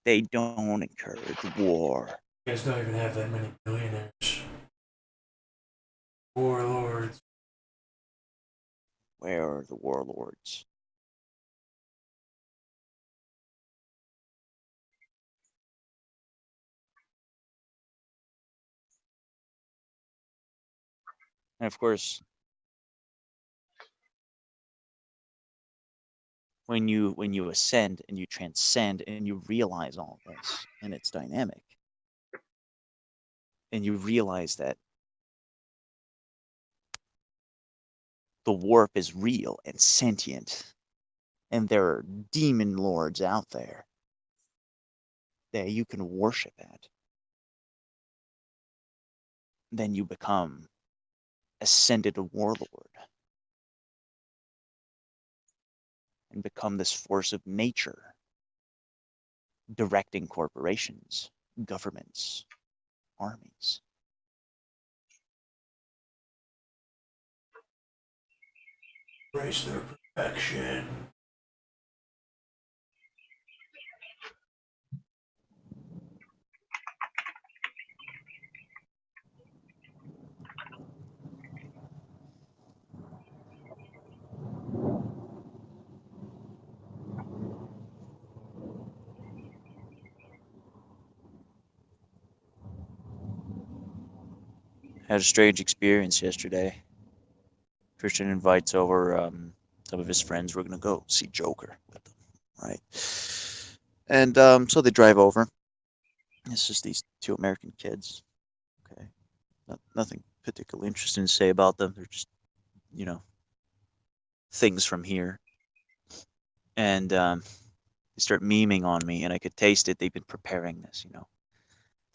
They don't encourage war. You guys don't even have that many billionaires. Warlords. Where are the warlords? And of course, when you ascend and you transcend and you realize all this and it's dynamic, and you realize that the warp is real and sentient, and there are demon lords out there that you can worship at, then you become ascended warlord and become this force of nature directing corporations, governments, armies. Embrace their perfection. Had a strange experience yesterday. Christian invites over some of his friends. We're gonna go see Joker with them, right? And so they drive over. It's just these two American kids. Okay, nothing particularly interesting to say about them. They're just you know things from here, and they start memeing on me, and I could taste it. They've been preparing this.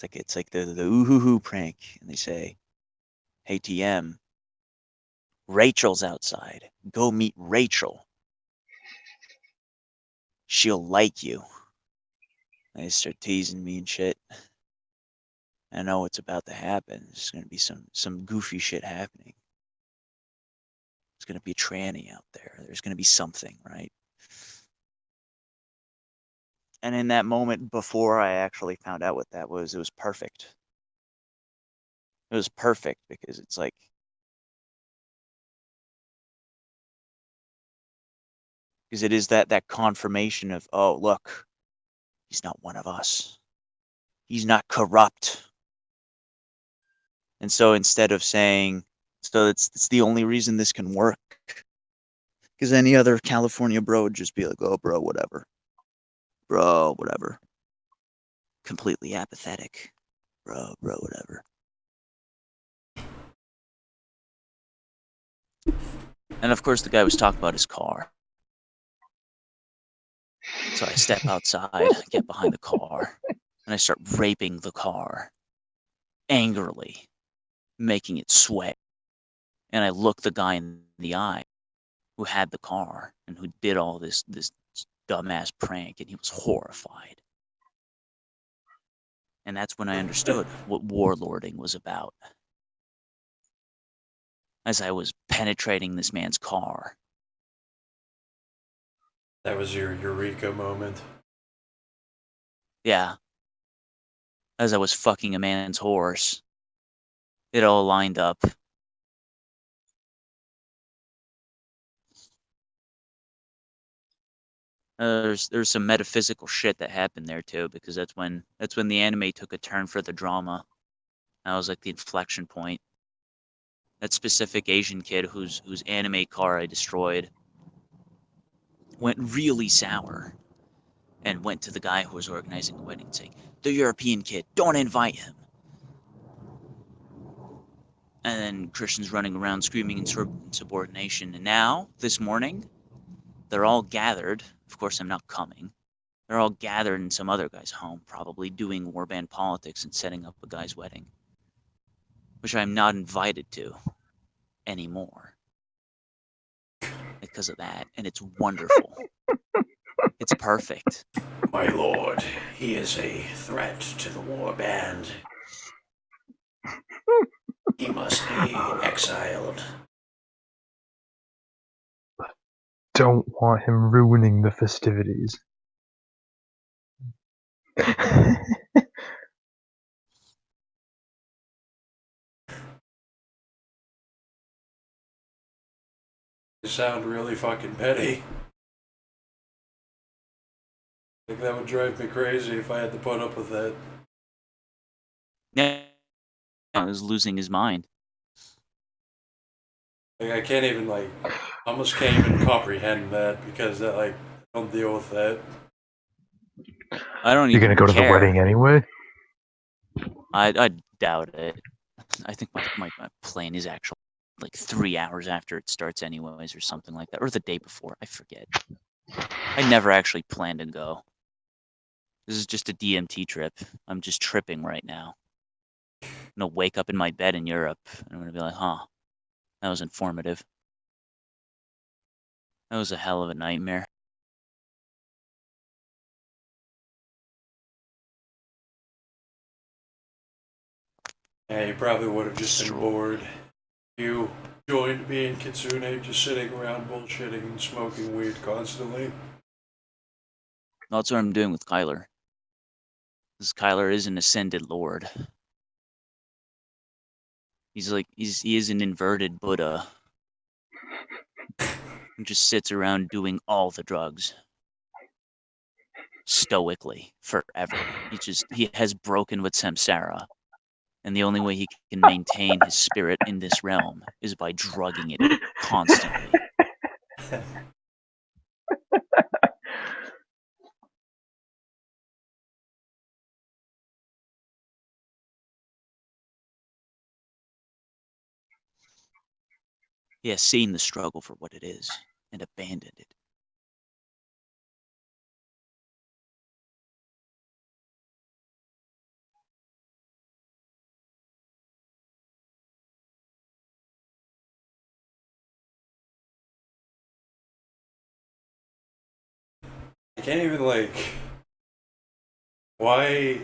It's like the ooh hoo hoo prank, and they say, "Hey TM, Rachel's outside. Go meet Rachel. She'll like you." They start teasing me and shit. I know what's about to happen. There's gonna be some goofy shit happening. There's gonna be a tranny out there. There's gonna be something, right? And in that moment, before I actually found out what that was, it was perfect. It was perfect because it's like because it is that confirmation of, oh look, he's not one of us. He's not corrupt. And so instead of saying, so it's the only reason this can work. Because any other California bro would just be like, oh, bro, whatever. Bro, whatever. Completely apathetic. Bro, whatever. And of course, the guy was talking about his car. So I step outside, get behind the car, and I start raping the car angrily, making it sweat. And I look the guy in the eye who had the car and who did all this dumbass prank, and he was horrified. And that's when I understood what warlording was about. As I was penetrating this man's car. That was your eureka moment. Yeah. As I was fucking a man's horse. It all lined up. There's some metaphysical shit that happened there too, because that's when the anime took a turn for the drama. That was like the inflection point. That specific Asian kid whose anime car I destroyed went really sour and went to the guy who was organizing the wedding saying, "The European kid, don't invite him." And then Christians running around screaming insubordination. And now, this morning, they're all gathered. Of course, I'm not coming. They're all gathered in some other guy's home, probably doing warband politics and setting up a guy's wedding, which I'm not invited to anymore because of that. And it's wonderful. It's perfect. My lord, he is a threat to the warband. He must be exiled. Don't want him ruining the festivities. You sound really fucking petty. Like, that would drive me crazy if I had to put up with that. Yeah, I was losing his mind. Like, I can't even, like, almost can't even comprehend that because that, like, I don't deal with that. I don't You're gonna even go to the care. wedding anyway? I doubt it. I think my plane is actually like 3 hours after it starts anyways or something like that. Or the day before. I forget. I never actually planned to go. This is just a DMT trip. I'm just tripping right now. I'm gonna wake up in my bed in Europe and I'm gonna be like, huh, that was informative. That was a hell of a nightmare. Yeah, you probably would have just been Stroll. bored. You joined me and Kitsune just sitting around bullshitting and smoking weed constantly. That's what I'm doing with Kyler. Because Kyler is an ascended lord. He is an inverted Buddha. Who just sits around doing all the drugs. Stoically forever. He has broken with samsara, and the only way he can maintain his spirit in this realm is by drugging it constantly. He has seen the struggle for what it is and abandoned it. I can't even, like, why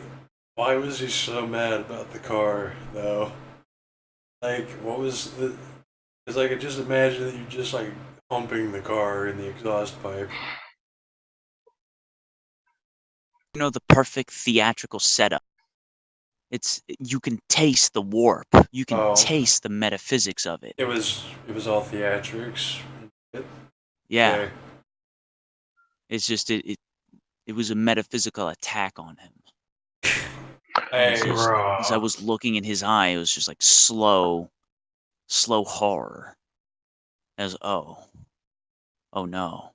was he so mad about the car though? Like, what was the? Because I could just imagine that you just like pumping the car in the exhaust pipe. You know, the perfect theatrical setup. You can taste the warp. You can Oh, taste the metaphysics of it. it was all theatrics. Yeah, Okay. it's just it was a metaphysical attack on him. Hey, As I was looking in his eye, it was just like slow horror. As oh no,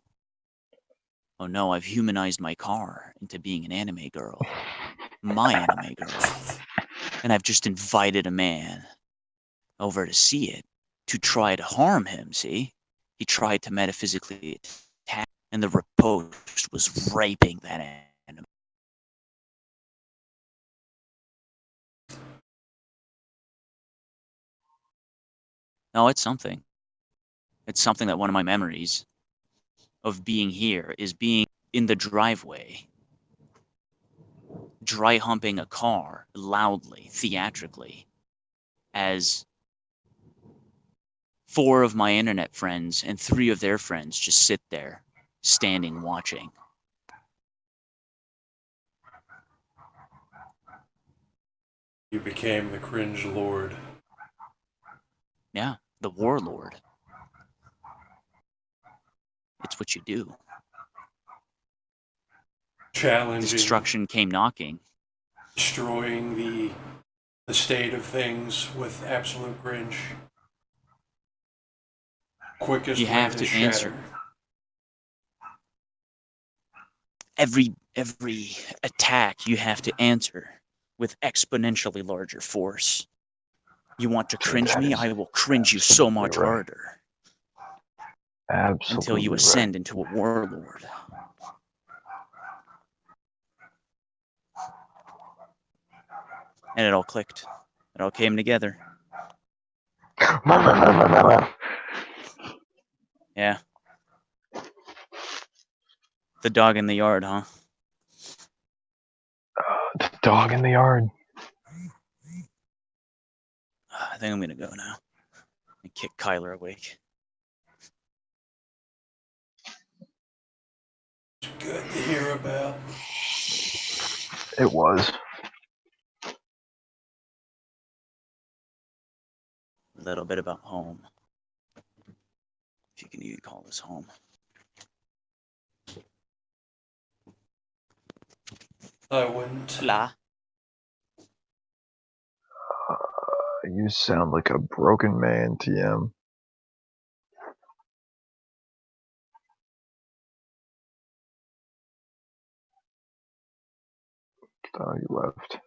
oh no, I've humanized my car into being an anime girl, my anime girl, and I've just invited a man over to see it to try to harm him. See, he tried to metaphysically attack, and the riposte was raping that anime. No, it's something. It's something that one of my memories of being here is being in the driveway, dry humping a car loudly, theatrically, as 4 of my internet friends and 3 of their friends just sit there, standing watching. you became the cringe lord. Yeah, the warlord. It's what you do. Challenging, Destruction came knocking. destroying the state of things with absolute cringe. Quickest You way have to to shatter. answer. every attack you have to answer with exponentially larger force. You want to cringe me? I will cringe you so much harder until you Absolutely ascend right. into a warlord. And it all clicked. It all came together. Yeah. The dog in the yard, huh? The dog in the yard. I think I'm gonna go now and kick Kyler awake. It's good to hear about. It was. A little bit about home. If you can even call this home. I wouldn't. Hola. You sound like a broken man, TM. Oh, you left.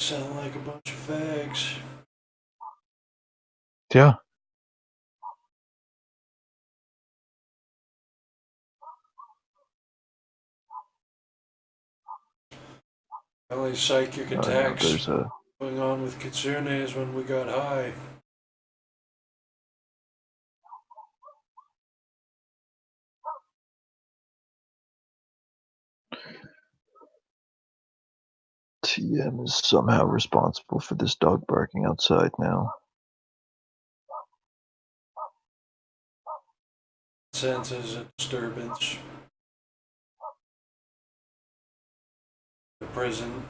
Sound like a bunch of fags. Yeah. The only psychic I know. attacks There's a. going on with Kitsune is when we got high. TM is somehow responsible for this dog barking outside now. Senses a disturbance. The prison.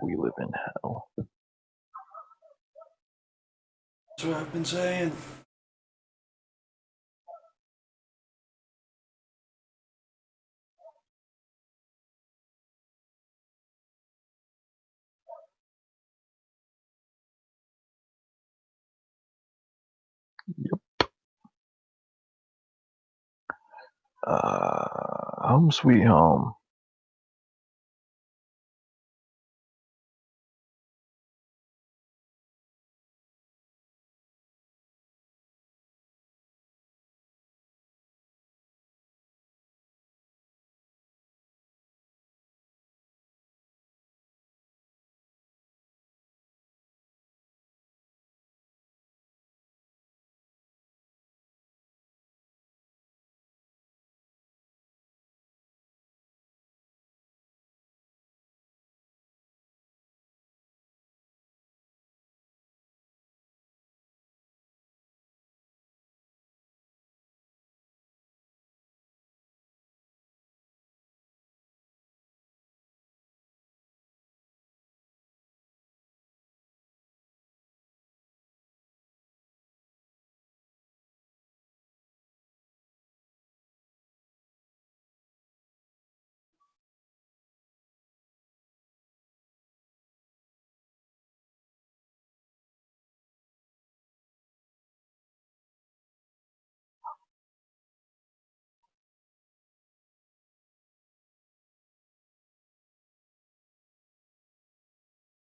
We live in hell. That's what I've been saying. Home sweet home.